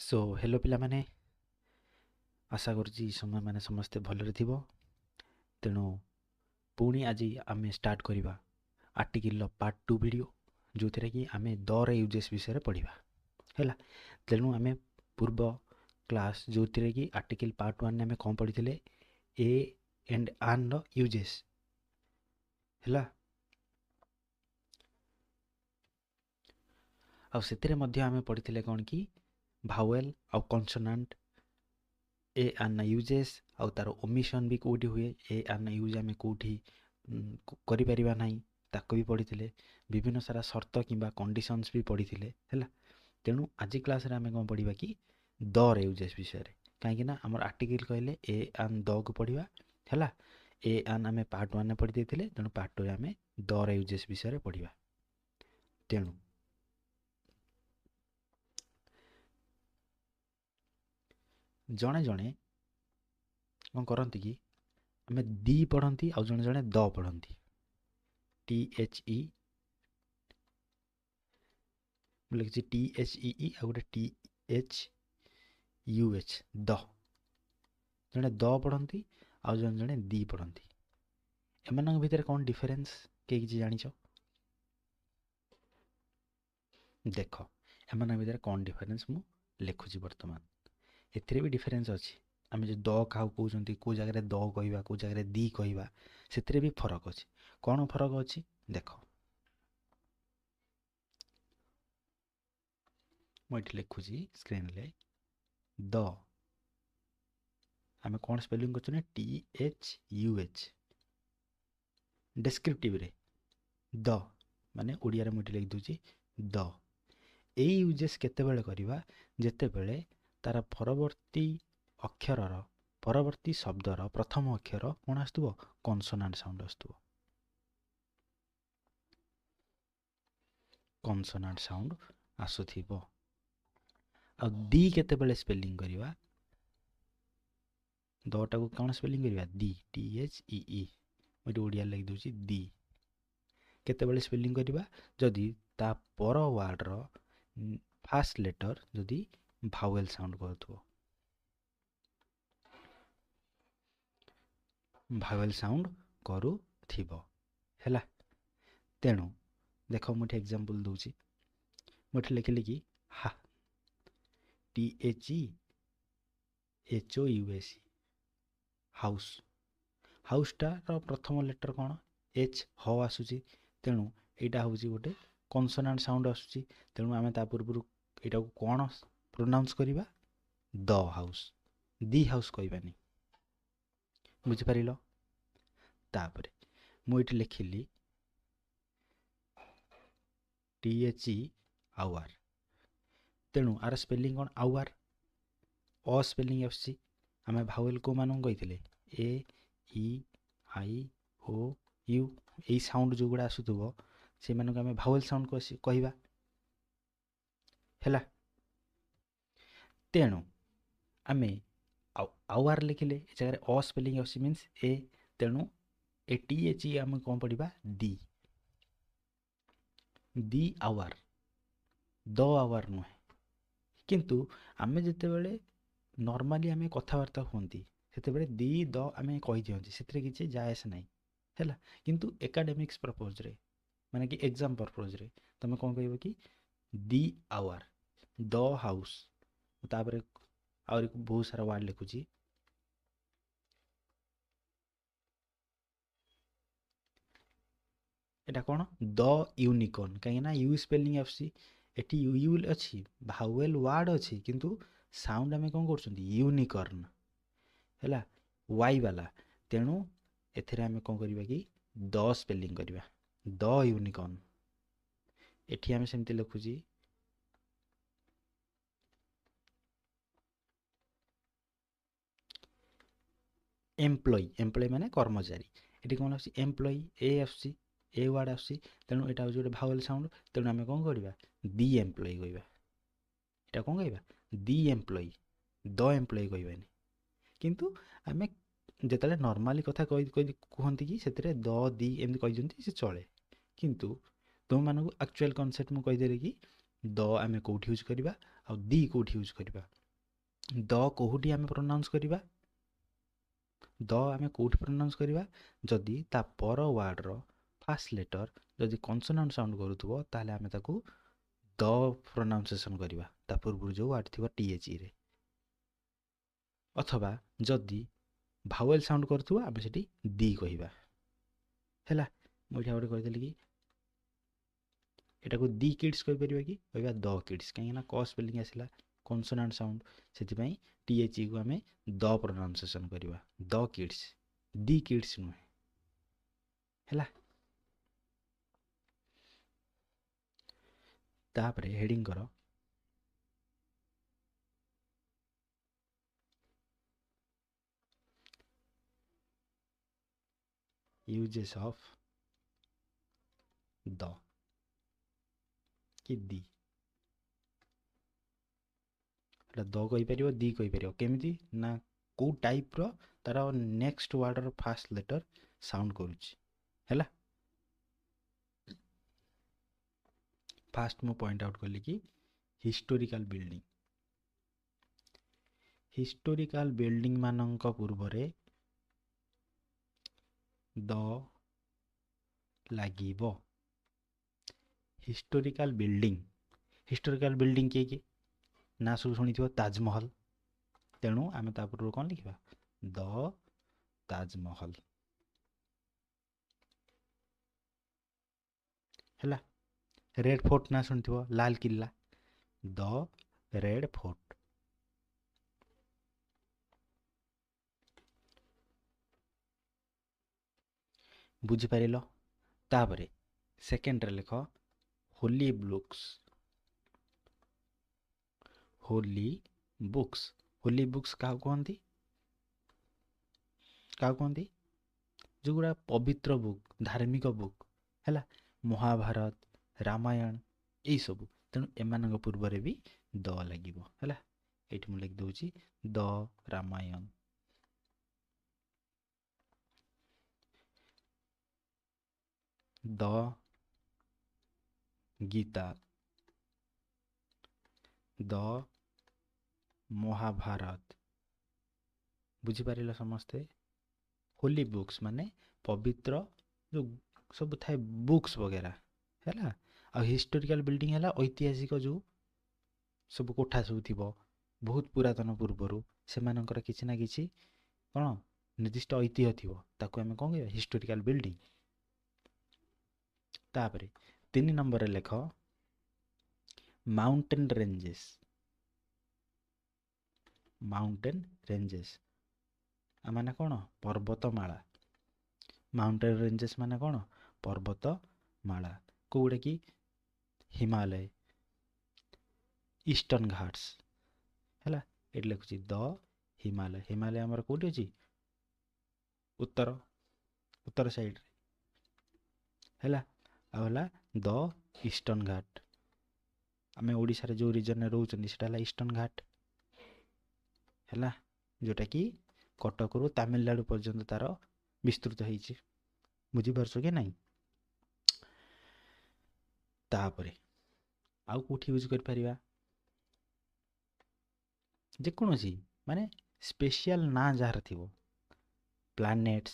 So hello पिला माने आशा करुच्ची समय मैंने समस्ते भलरे थिबो। तेणु पुणी आज आम स्टार्ट करवा आर्टिकल पार्ट 2 वीडियो जो थे कि आम दर यूजेस विषय पढ़ा है। तेणु आम पूर्व क्लास जो थे कि आर्टिकल पार्ट 1 आम कौन पढ़ी थे ए एंड आन रो यूजेस है। आम पढ़ी कौन कि भावेल आउ कन्सोनांट ए आन यूजेस आउ तार ओमिशन भी कौटी हुए ए आन यूज आम कौटी करिपरिबा नहीं ताको भी पढ़ी थे। विभिन्न सारा शर्त किंबा कंडीशंस भी पढ़ी थे है। तेणु आज क्लास रे आम कौन पढ़ा कि दर यूजेस विषय कहीं आमर आर्टिकल कहले ए आन द को पढ़ा है। ए आन आम पार्ट 1 पढ़ी देते तेणु पार्ट 2 आम दर यूजेस विषय पढ़ा। तेणु जड़े जड़े कौन करती कि आम दी पढ़ती आउ जड़े जड़े द पढ़ती THE लिखी THEE आ गोटे THUH द जड़े द पढ़ती आउ जड़े जड़े दी पढ़ती एम भितर कौन डिफरेन्स किए कि जाच देख एम भितर कौन डिफरेन्स मु लिखुची बर्तमान एथिरे भी डिफरेन्स अच्छी आम जो द क्या कहते कौ जगह द कह कौ जगह दी कह से भी फरक अच्छी कौन फरक अच्छी देख मुझे लिखुची स्क्रीन ले द आम कौन स्पेलिंग कर THUH डिस्क्रिप्टिव रे द माने ओडिया रे मुझे लिख दूची द ए यूजेस केतेबेले करवा जेतेबेले तार परवर्ती अक्षर परवर्ती शब्दर प्रथम अक्षर कौन आसुव कन्सोनांट साउंड आसुव कन्सोनांट साउंड आसुथिबो। आ दी केतेबेले स्पेलिंग करवा दटा को कौन स्पेलिंग करवा दी THEE मुझे ओडिया लिख दूची दी केतेबेले स्पेलिंग करवा जदि ता पर वर्ड रो फास्ट लेटर जदि भावेल साउंड करूथो भावेल साउंड करूथिबो हैला। तेणु देख मुझे एग्जांपल दूची मुझे लिखिली कि हा THEHOUSE हाउस हाउसटार प्रथम लेटर कौन H ह आसूची तेणु यहाँ हूँ गोटे कन्सोनांट साउंड आसूची तेणु आम ता पूर्व यहाँ कौन प्रोनाउंस करवा द हाउस दी हाउस कहबानी बुझिपार तापर मुझे लिखिली THE आवर तेणु आर स्पेलिंग कौन आवर अ स्पेलिंग आसी आम भावेल को मान कही AEIOU यही साउंड जो गुड़ा आसुव से आम भावेल साउंड कहवा है। तेणु आम आवर लिखिले जगह अ स्पेलिंग आसी मीन्स ए तेणु ए THE आम कौन पढ़ा दी आवर द आवर नुहे किंतु आम जितेबाला नॉर्मली आम कथबार्ता होती से दी द आम कही दिखती से किसी जायस ना है किंतु एकाडेमिक्स पर्पज रे माने कि एग्जाम पर्पज रे तुम कौन कह कि दी आवर द हाउस तापर और बहुत सारा वार्ड लिखुची एटा कौन द यूनिकॉर्न कहीं यू स्पेलिंग आसी एटी यू अच्छी भावेल वार्ड अच्छी किंतु साउंड आम कौन कर यूनिकॉर्न है वाई वाला तेणु एथिरे आम कौन करवा कि द स्पेलिंग करवा द यूनिकॉर्न एठी आम सेमती लिखुची एम्प्लॉय एम्प्लॉय माने कर्मचारी ये कौन आस एम्प्लॉय ए आसी ए वार्ड आसी तेणु यहाँ हूँ गोटे भावेल साउंड तेणु आम कौन करवा दी एम्प्लॉय कहवा यहाँ कौन कहवा दी एम्प्लॉय द एम्प्लॉय कहबानी किंतु आम जिते नॉर्मली कथा कहती कि से द दी एमती कही से चले किंतु तुम मानक एक्चुअल कनसेप्ट मुझे कहीदेली कि द आमे कोठी यूज करबा आ दी कोठी यूज करबा द कोठी आमे प्रोनाउंस करबा द आमे कोठी प्रोनाउंस करबा जदी ता पर वर्ड रो फर्स्ट लेटर जदी कॉन्सोनेंट साउंड करूथबो ताले आमे ताकू द प्रोनाउंसिएशन करबा ता पूर्व जो वर्ड थिबा टीएचई रे अथवा जदी भावेल साउंड करूथबो आमे सेठी दी कहिबा हैला मोठा गोटे कहि देली कि एटा को दी किड्स कहि परिबा कि कहबा द किड्स काहे ना क स्पेलिंग आसिला कॉन्सोनेंट साउंड सेति पई टीएचई को आमे द प्रोनाउंसिएशन करबा द किड्स दी किड्स नु हैला तापरे हेडिंग करो यूजेस ऑफ द कि दी एटा द कहि परिबो दी कहि परिबो केमिति ना को टाइप रो तार नेक्स्ट वर्ड रो फर्स्ट लेटर साउंड करूची हैला फास्ट मु पॉइंट आउट करली कि हिस्टोरिकल बिल्डिंग मानंक पूर्वरे द लागिबो हिस्टोरिकल बिल्डिंग के ना सब शुणी ताजमहल तेणु आमे ता पूर्व कौन लिखा द ताजमहल हैला रेड फोर्ट ना शुणी Lal Qila the red fort बुझी पारिलो तापरे सेकेंड रे लिख होली बुक्स का कहती जो गुड़ा पवित्र बुक धार्मिक बुक हैला महाभारत रामायण यही सब तेणु एमान पूर्व भी द लगे है ये मुझे लिख दूची the Ramayana the Gita the Mahabharata बुझीपार समस्ते होली बुक्स माने पवित्र जो सब थाए बुक्स वगैरह है आ हिस्टोरिकल बिल्डिंग है ऐतिहासिक जो सब कोठा सब थी बहुत पुरातन पूर्वर से किसी ना किसी कौन निर्दिष्ट ऐतिह्य थी ताको आमे कौन कहबा हिस्टोरिकल बिल्डिंग तापरे 3 नंबर लेख माउंटेन रेंजेस माने कौन पर्वतमाला माउंटेन रेंजेस माने कौन पर्वतमाला कोउडा कि हिमालय ईस्टर्न घाट्स हैला एट लिखुची द हिमालय हमर कोठी अछि उत्तर साइड हैला आला द ईस्टर्न घाट आमे ओडिसा रे जो रीजन रे रहउछन सेटा ला ईस्टर्न घाट हैला जोटा कि कटक रु तमिलनाडु पर्यंत तार विस्तृत होईछि बुझी परछो के नाही तापरे आउ कोठी यूज कर परिबा जे कोनोसी माने स्पेशल ना जार थिबो प्लैनेट्स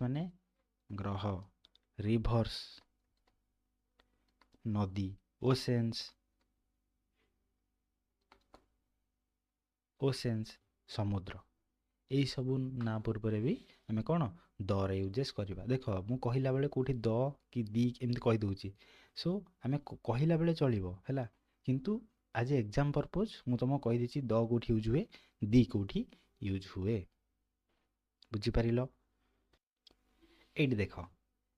माने ग्रह रिवर्स नदी ओशेन्स समुद्र यही सब ना पूर्व भी आम कौन द रे यूजेस करवा देख मु कहला बेले कोठी द कि दी एमती कहि दउची सो आम कहला बेले चलिबो हैला किंतु आज एग्जाम पर्पज मु तुम कहि दिछि द कोठी यूज हुए दी कोठी यूज हुए बुझी पारिलो एट देख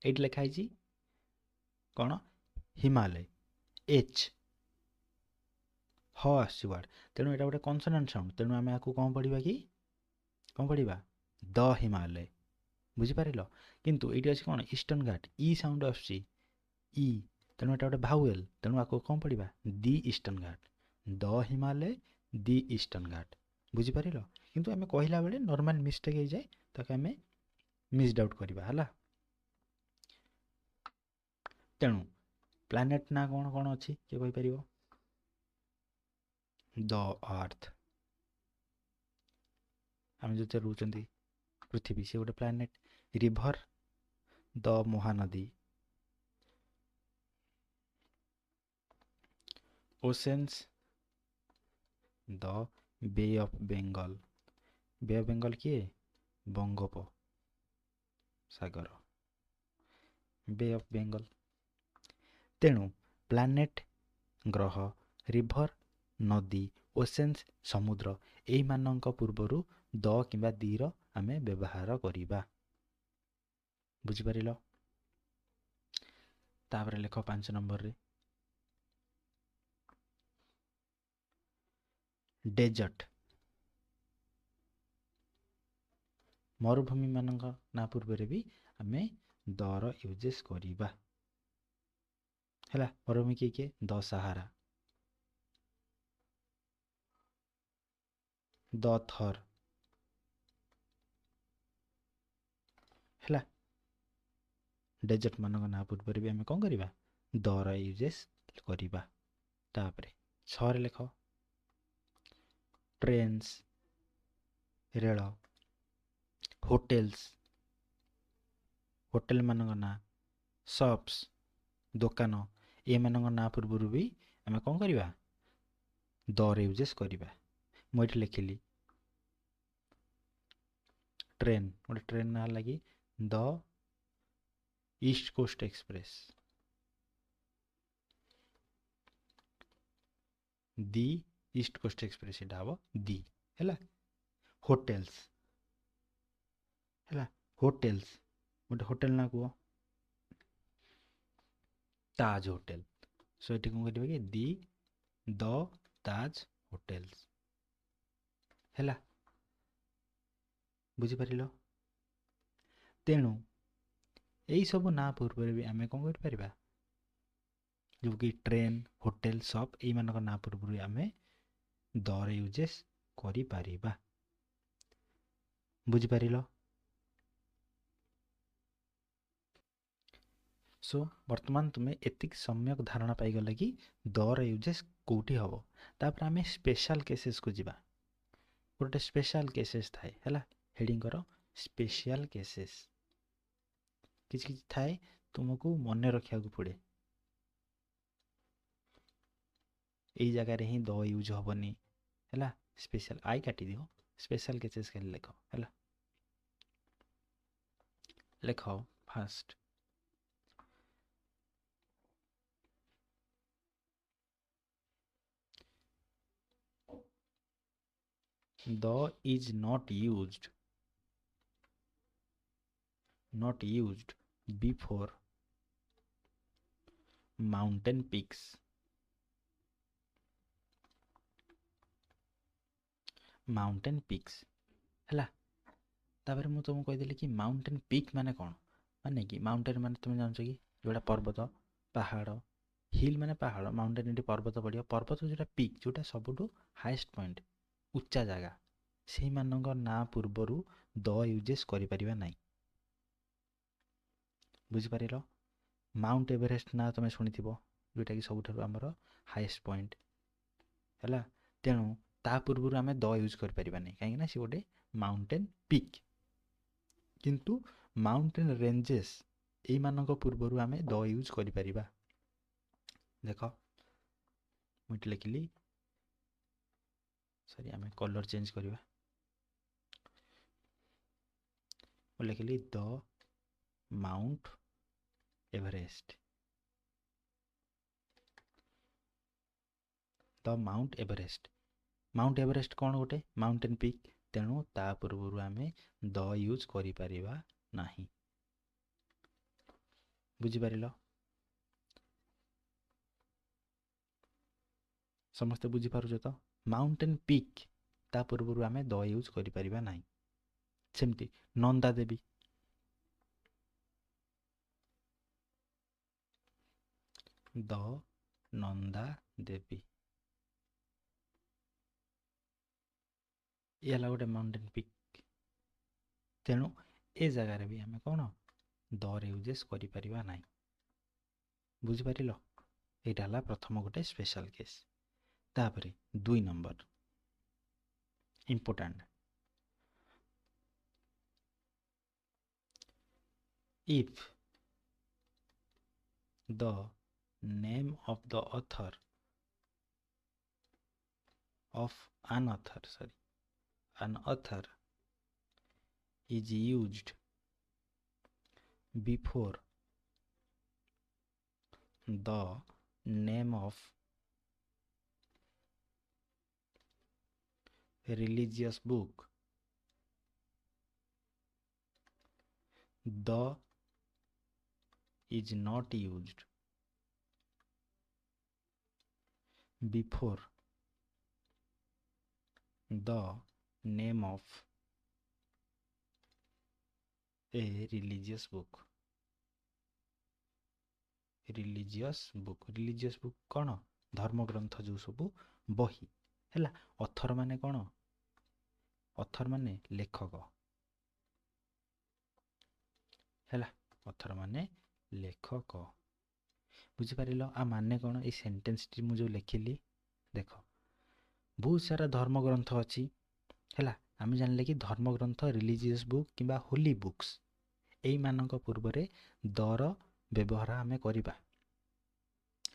एट लिखाई छी कौन हिमालय एच ह आसवर्ड तेणु एटा गोटे कॉन्सोनेंट साउंड तेणु आम आपको कौन पढ़ा कि कौन पढ़ा द हिमालय बुझीपार किंतु ये अच्छे कौन ईस्टर्न घाट ई साउंड आसुची ई तेणु एटा गोटे भावेल तेणु आपको कौन पढ़ा the Eastern Ghat the Himalaya the Eastern Ghat बुझीपार किंतु आम कहला बेले नॉर्मल मिस्टेक हो जाए ताकि आम मिसड आउट करवा है तेणु ପ୍ଲାନେଟ୍ ନା କ'ଣ କ'ଣ ଅଛି କିଏ କହିପାରିବ? ଦ ଆର୍ଥ, ଆମେ ଯେଉଁଥିରେ ରହୁଛନ୍ତି ପୃଥିବୀ, ସେ ଗୋଟେ ପ୍ଲାନେଟ୍। ରିଭର, ଦ ମହାନଦୀ। ଓସେନ୍ସ, ଦ ବେ ଅଫ୍ ବେଙ୍ଗଲ। ବେ ଅଫ୍ ବେଙ୍ଗଲ କିଏ? ବଙ୍ଗୋପ ସାଗର, ବେ ଅଫ୍ ବେଙ୍ଗଲ। ତେଣୁ ପ୍ଲାନେଟ୍ ଗ୍ରହ, ରିଭର ନଦୀ, ଓସେନ୍ସ ସମୁଦ୍ର, ଏଇମାନଙ୍କ ପୂର୍ବରୁ ଦ କିମ୍ବା ଦିର ଆମେ ବ୍ୟବହାର କରିବା। ବୁଝିପାରିଲ? ତାପରେ ଲେଖ 5 ନମ୍ବରରେ ଡେଜର୍ଟ। ମରୁଭୂମି ମାନଙ୍କ ନା ପୂର୍ବରେ ବି ଆମେ ଦର ୟୁଜେସ୍ କରିବା। ହେଲା, ମରୁଭୂମି କିଏ କିଏ? ଦ ସାହାରା, ଦ ଥର। ହେଲା, ଡେଜର୍ଟ ମାନଙ୍କ ନା ପୂର୍ବରେ ବି ଆମେ କ'ଣ କରିବା? ଦର ୟୁଜେସ୍ କରିବା। ତାପରେ 6ରେ ଲେଖ ଟ୍ରେନ୍ସ, ରେଳ। ହୋଟେଲ୍ସ, ହୋଟେଲ ମାନଙ୍କ ନାଁ। ସପ୍ସ, ଦୋକାନ, ଏମାନଙ୍କ ନାଁ ପୂର୍ବରୁ ବି ଆମେ କ'ଣ କରିବା? ଦର ୟୁଜେସ୍ କରିବା। ମୁଁ ଏଠି ଲେଖିଲି ଟ୍ରେନ୍, ଗୋଟେ ଟ୍ରେନ୍ ନାଁ ହେଲା କି ଦ ଇଷ୍ଟ କୋଷ୍ଟ ଏକ୍ସପ୍ରେସ୍, ଦି ଇଷ୍ଟ କୋଷ୍ଟ ଏକ୍ସପ୍ରେସ୍, ଏଇଟା ହବ ଦି। ହେଲା, ହୋଟେଲ୍ସ, ହେଲା, ହୋଟେଲ୍ସ ଗୋଟେ ହୋଟେଲ ନା କୁହ? ତାଜ ହୋଟେଲ। ସୋ ଏଠି କ'ଣ କରିବା କି? ଦି ଦ ତାଜ ହୋଟେଲ୍ସ। ହେଲା, ବୁଝିପାରିଲ? ତେଣୁ ଏଇସବୁ ନାଁ ପୂର୍ବରେ ବି ଆମେ କ'ଣ କରିପାରିବା? ଯେଉଁକି ଟ୍ରେନ୍, ହୋଟେଲ, ସପ୍, ଏଇମାନଙ୍କ ନାଁ ପୂର୍ବରୁ ଆମେ ଦର ୟୁଜେସ୍ କରିପାରିବା। ବୁଝିପାରିଲ? ସୋ ବର୍ତ୍ତମାନ ତୁମେ ଏତିକି ସମ୍ୟକ ଧାରଣା ପାଇଗଲା କି ଦର ୟୁଜେସ୍ କେଉଁଠି ହେବ। ତାପରେ ଆମେ ସ୍ପେଶାଲ କେସେସକୁ ଯିବା। ଗୋଟେ ସ୍ପେଶାଲ କେସେସ୍ ଥାଏ, ହେଲା, ହେଡ଼ିଂ କର ସ୍ପେଶିଆଲ କେସେସ୍। କିଛି କିଛି ଥାଏ ତୁମକୁ ମନେ ରଖିବାକୁ ପଡ଼େ। ଏଇ ଜାଗାରେ ହିଁ ଦ ୟୁଜ୍ ହେବନି। ହେଲା, ସ୍ପେଶାଲ ଆଇ କାଟିଦିଅ, ସ୍ପେଶାଲ କେସେସ୍ ଖାଲି ଲେଖ। ହେଲା, ଲେଖ first the is not used before mountain peaks। Mountain peaks, ହେଲା। ତାପରେ ମୁଁ ତୁମକୁ କହିଦେଲି କି ମାଉଣ୍ଟେନ୍ ପିକ୍ ମାନେ କ'ଣ? ମାନେ କି ମାଉଣ୍ଟେନ୍ ମାନେ ତୁମେ ଜାଣିଛ କି ଯେଉଁଟା ପର୍ବତ, ପାହାଡ଼। ହିଲ୍ ମାନେ ପାହାଡ଼, ମାଉଣ୍ଟେନ୍ ଏଠି ପର୍ବତ ପଡ଼ିବ। ପର୍ବତ ଯେଉଁଟା ପିକ୍, ଯେଉଁଟା ସବୁଠୁ ହାଏଷ୍ଟ ପଏଣ୍ଟ, ଉଚ୍ଚା ଜାଗା, ସେଇମାନଙ୍କ ନାଁ ପୂର୍ବରୁ ଦ ୟୁଜେସ୍ କରିପାରିବା ନାହିଁ। ବୁଝିପାରିଲ? ମାଉଣ୍ଟ ଏଭରେଷ୍ଟ ନାଁ ତୁମେ ଶୁଣିଥିବ, ଯେଉଁଟାକି ସବୁଠାରୁ ଆମର ହାଏଷ୍ଟ ପଏଣ୍ଟ। ହେଲା, ତେଣୁ ତା ପୂର୍ବରୁ ଆମେ ଦ ୟୁଜ୍ କରିପାରିବାନି, କାହିଁକିନା ସେ ଗୋଟେ ମାଉଣ୍ଟେନ୍ ପିକ୍। କିନ୍ତୁ ମାଉଣ୍ଟେନ୍ ରେଞ୍ଜେସ୍, ଏଇମାନଙ୍କ ପୂର୍ବରୁ ଆମେ ଦ ୟୁଜ୍ କରିପାରିବା। ଦେଖ, ମୁଁ ଏଠି ଲେଖିଲି, ସରି ଆମେ କଲର୍ ଚେଞ୍ଜ କରିବା। ମୁଁ ଲେଖିଲି ଦ ମାଉଣ୍ଟ ଏଭରେଷ୍ଟ। ଦ ମାଉଣ୍ଟ ଏଭରେଷ୍ଟ। ମାଉଣ୍ଟ ଏଭରେଷ୍ଟ କ'ଣ? ଗୋଟେ ମାଉଣ୍ଟେନ୍ ପିକ୍। ତେଣୁ ତା ପୂର୍ବରୁ ଆମେ ଦ ୟୁଜ୍ କରିପାରିବା ନାହିଁ। ବୁଝିପାରିଲ? ସମସ୍ତେ ବୁଝିପାରୁଛ ତ? ମାଉଣ୍ଟେନ୍ ପିକ୍, ତା ପୂର୍ବରୁ ଆମେ ଦ ୟୁଜ୍ କରିପାରିବା ନାହିଁ। ସେମିତି ନନ୍ଦା ଦେବୀ, ଦ ନନ୍ଦା ଦେବୀ, ଇଏ ହେଲା ଗୋଟେ ମାଉଣ୍ଟେନ୍ ପିକ୍। ତେଣୁ ଏ ଜାଗାରେ ବି ଆମେ କ'ଣ ଦର ୟୁଜେସ୍ କରିପାରିବା ନାହିଁ। ବୁଝିପାରିଲ? एटा हला प्रथम गोटे स्पेशल केस। तापरे 2 number important, if the name of the author of an author is used before the name of a religious book, the is not used before the name of a religious book। Religious book कौन? धर्मग्रंथ जो सब बही है। अथर माने कौन? अथर माने लेखक है। अथर माने लेखक। बुझिपार आ माने कौन? ये सेंटेंस टी मुझे लिखिली देख, बहुत सारा धर्मग्रंथ अच्छी है। आम जान कि धर्मग्रंथ रिलीजियस बुक कि होली बुक्स यही मानक पूर्वरे दर व्यवहार आम करवा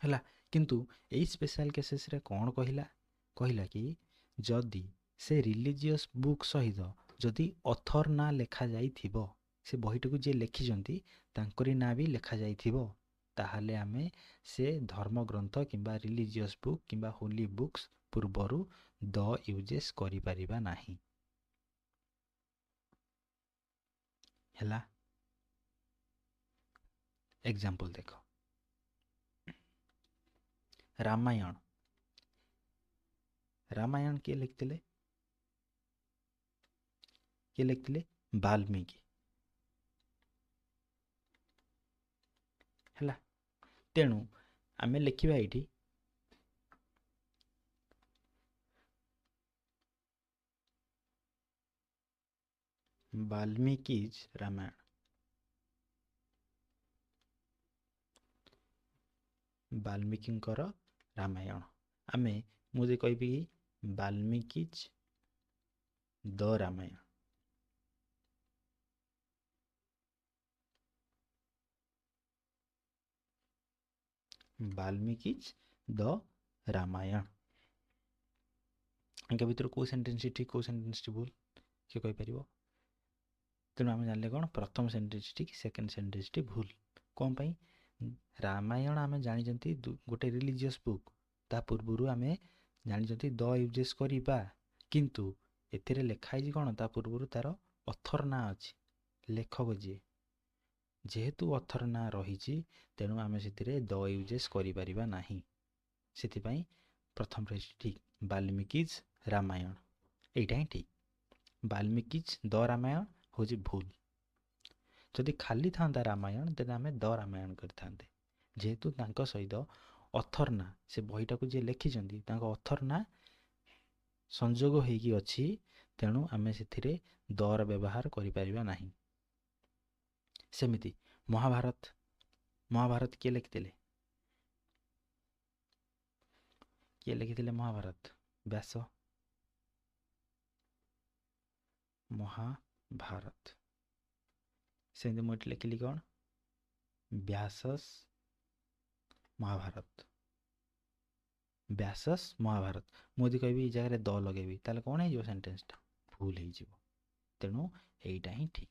है। किंतु यही स्पेशल केसेस रे कौन कहला कि जदि से रिलीजियस बुक सहित जदि अथर ना लेखा जाइथिबो, से बहीटाକୁ जे लिखिजंती तांकरी ना भी लेखा जाइथिबो, ताहाले आमे से धर्मग्रंथ किंबा रिलीजियस बुक किंबा होली बुक्स पूर्वरु द यूजेस करि परिबा नाही हैला। एग्जांपल देखो, रामायण। रामायण किए लिखते? किए लिखते? वाल्मीकि है। तेणु आमे लिखिबा एठी वाल्मीकि's रामायण। वाल्मीकिंकर रामायण आमे मुझे कहबी वाल्मीकि's द रामायण। वाल्मीकि's द रामायण। इनका भीतर को सेंटेंस ठीक को सेंटेंस भूल किए कहि परिबो? तेणु आम जानले कौन? प्रथम सेंटेंस ठीक, सेकेंड सेंटेंस भूल। कौन पाई? रामायण आम जानी गोटे रिलीजियस बुक, ता पूर्व आम जानी द यूजेस करवा, किंतु एथिरे लिखाई कौन? ता पूर्व तार अथर ना अच्छी, लेखक जी जेहेतु अथर ना रही, तेणु आम से द यूजेस करिपरिबा नाही। सेथिपाई प्रथम ठीक वाल्मीकि's रामायण एटा ही ठीक। वाल्मीकि's द रामायण हूँ भूल। जदि खाली था रामायण तेज आम द रामायण करते, जेहेतु तांको सहित अथर ना से बहीटाକୁ जे लिखिजंती तांको अथर ना संजोग होइकी अछि, तेणु आमे सेथिरे दर व्यवहार करि परिबा नाही। सेमिति महाभारत। महाभारत किए लिखिथिले? किए लिखिथिले महाभारत? व्यास। महाभारत सेमती मुझे लिखिली कौन? व्यासस महाभारत। व्यासस महाभारत मुझे कहबी जगह द लगेबी ताले कौन है सेंटेंसटा? भूल हो। तेणु यहीटा ही ठीक।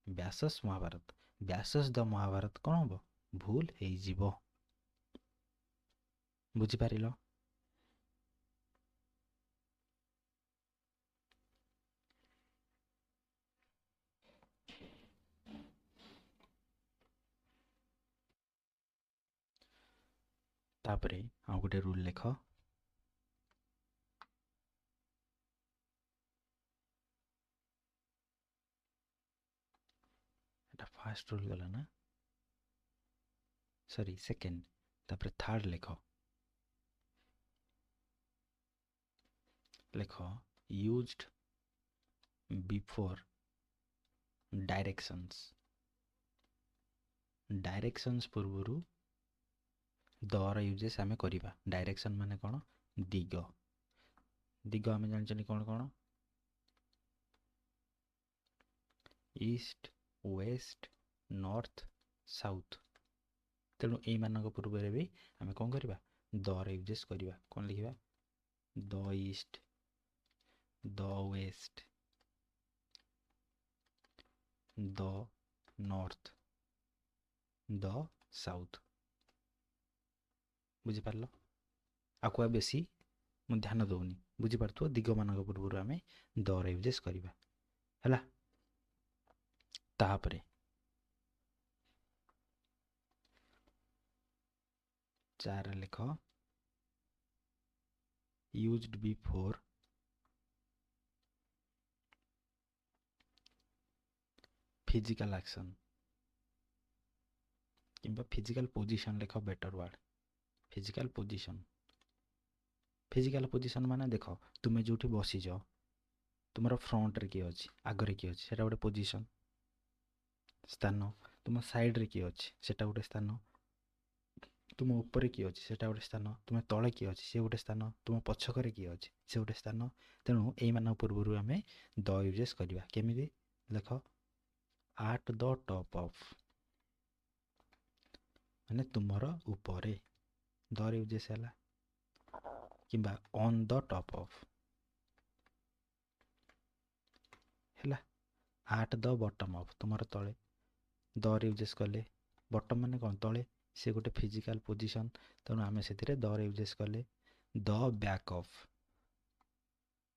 व्यासस महाभारत, व्यासस द महाभारत कौन हम? भूल हो। बुझिपार? तापरे आउ गोटे रूल लेख। फास्ट रूल गला ना, सॉरी सेकेंड। तापरे थर्ड लेख। लेख यूज्ड बिफोर डायरेक्शंस। डायरेक्शंस पूर्वरु ଦର ୟୁଜେସ୍ ଆମେ କରିବା। ଡାଇରେକ୍ସନ୍ ମାନେ କ'ଣ? ଦିଗ। ଦିଗ ଆମେ ଜାଣିଛନ୍ତି କ'ଣ କ'ଣ? ଇଷ୍ଟ, ୱେଷ୍ଟ, ନର୍ଥ, ସାଉଥ। ତେଣୁ ଏଇମାନଙ୍କ ପୂର୍ବରେ ବି ଆମେ କ'ଣ କରିବା? ଦର ୟୁଜେସ୍ କରିବା। କ'ଣ ଲେଖିବା? ଦ ଇଷ୍ଟ, ଦ ୱେଷ୍ଟ, ଦ ନର୍ଥ, ଦ ସାଉଥ। ବୁଝିପାରିଲ? ଆକୁ ବେଶୀ ମୁଁ ଧ୍ୟାନ ଦେଉନି, ବୁଝିପାରୁଥିବ। ଦିଗମାନଙ୍କ ପୂର୍ବରୁ ଆମେ ଦର ୟୁଜେସ୍ କରିବା ହେଲା। ତାପରେ 4 ଲେଖ ୟୁଜ୍ଡ ବିଫୋର ଫିଜିକାଲ ଆକ୍ସନ୍ କିମ୍ବା ଫିଜିକାଲ ପୋଜିସନ୍ ଲେଖ। Better word physical position. Physical position ମାନେ ଦେଖ, ତୁମେ ଯେଉଁଠି ବସିଛ, ତୁମର ଫ୍ରଣ୍ଟରେ କିଏ ଅଛି, ଆଗରେ କିଏ ଅଛି, ସେଇଟା ଗୋଟେ ପୋଜିସନ୍, ସ୍ଥାନ। ତୁମ ସାଇଡ଼୍ରେ କିଏ ଅଛି, ସେଇଟା ଗୋଟେ ସ୍ଥାନ। ତୁମ ଉପରେ କିଏ ଅଛି, ସେଇଟା ଗୋଟେ ସ୍ଥାନ। ତୁମ ତଳେ କିଏ ଅଛି, ସେ ଗୋଟେ ସ୍ଥାନ। ତୁମ ପଛକରେ କିଏ ଅଛି, ସେ ଗୋଟେ ସ୍ଥାନ। ତେଣୁ ଏଇମାନଙ୍କ ପୂର୍ବରୁ ଆମେ ଦ ୟୁଜେସ୍ କରିବା। କେମିତି? ଲେଖ ଆଟ୍ ଦ ଟପ୍ ଅଫ୍, ମାନେ ତୁମର ଉପରେ। ଦର ୟୁଜେସ୍ ହେଲା। କିମ୍ବା ଅନ୍ ଦ ଟପ୍ ଅଫ୍ ହେଲା। ଆଟ୍ ଦ ବଟମ୍ ଅଫ୍, ତୁମର ତଳେ। ଦର ୟୁଜେସ୍ କଲେ, ବଟମ୍ ମାନେ କ'ଣ? ତଳେ। ସେ ଗୋଟେ ଫିଜିକାଲ ପୋଜିସନ୍, ତେଣୁ ଆମେ ସେଥିରେ ଦର ୟୁଜେସ୍ କଲେ। ଦ ବ୍ୟାକ୍ ଅଫ୍,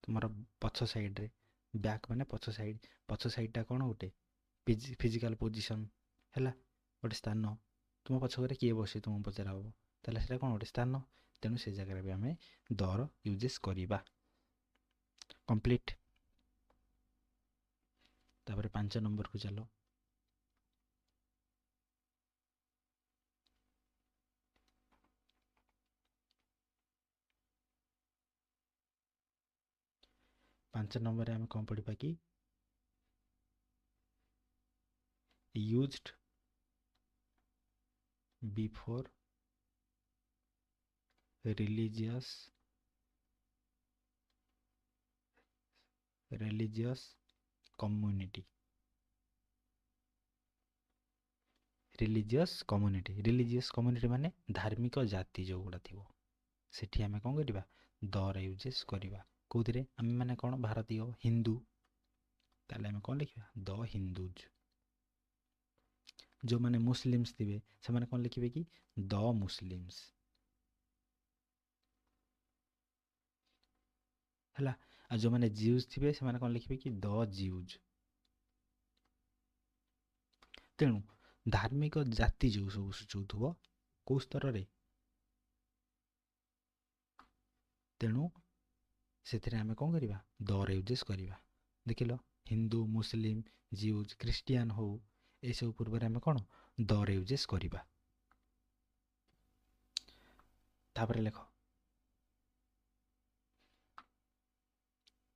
ତୁମର ପଛ ସାଇଡ଼୍ରେ। ବ୍ୟାକ୍ ମାନେ ପଛ ସାଇଡ଼୍। ପଛ ସାଇଡ଼୍ଟା କ'ଣ? ଗୋଟେ ଫିଜିକାଲ ପୋଜିସନ୍ ହେଲା, ଗୋଟେ ସ୍ଥାନ। ତୁମ ପଛକରେ କିଏ ବସି ତୁମକୁ ପଚରା ହେବ, ତାହେଲେ ସେଇଟା କ'ଣ? ଗୋଟେ ସ୍ଥାନ। ତେଣୁ ସେ ଜାଗାରେ ବି ଆମେ ଦର ୟୁଜେସ୍ କରିବା। କମ୍ପ୍ଲିଟ୍। ତାପରେ 5 ନମ୍ବରକୁ ଚାଲ। ପାଞ୍ଚ ନମ୍ବରରେ ଆମେ କ'ଣ ପଢ଼ିବା କି? Used before religious community. Religious community ମାନେ ଧାର୍ମିକ ଜାତି ଯେଉଁଗୁଡ଼ା ଥିବ, ସେଠି ଆମେ କ'ଣ କରିବା? ଦର ୟୁଜେସ୍ କରିବା। କେଉଁଥିରେ? ଆମେ ମାନେ କ'ଣ? ଭାରତୀୟ, ହିନ୍ଦୁ। ତାହେଲେ ଆମେ କ'ଣ ଲେଖିବା? ଦ ହିନ୍ଦୁଜ୍। ଯେଉଁମାନେ ମୁସଲିମ୍ସ ଥିବେ, ସେମାନେ କ'ଣ ଲେଖିବେ କି? ଦ ମୁସଲିମ୍ସ ହେଲା। ଆଉ ଯେଉଁମାନେ ଜିଉଜ୍ ଥିବେ, ସେମାନେ କ'ଣ ଲେଖିବେ କି? ଦ ଜିଉଜ୍। ତେଣୁ ଧାର୍ମିକ ଜାତି ଯେଉଁ ସବୁ ସୂଚାଉଥିବ, କେଉଁ ସ୍ତରରେ? ତେଣୁ ସେଥିରେ ଆମେ କ'ଣ କରିବା? ଦର ୟୁଜେସ୍ କରିବା। ଦେଖିଲ, ହିନ୍ଦୁ, ମୁସଲିମ, ଜିଉଜ୍, ଖ୍ରୀଷ୍ଟିଆନ ହଉ, ଏସବୁ ପୂର୍ବରେ ଆମେ କ'ଣ? ଦର ୟୁଜେସ୍ କରିବା। ତାପରେ ଲେଖ,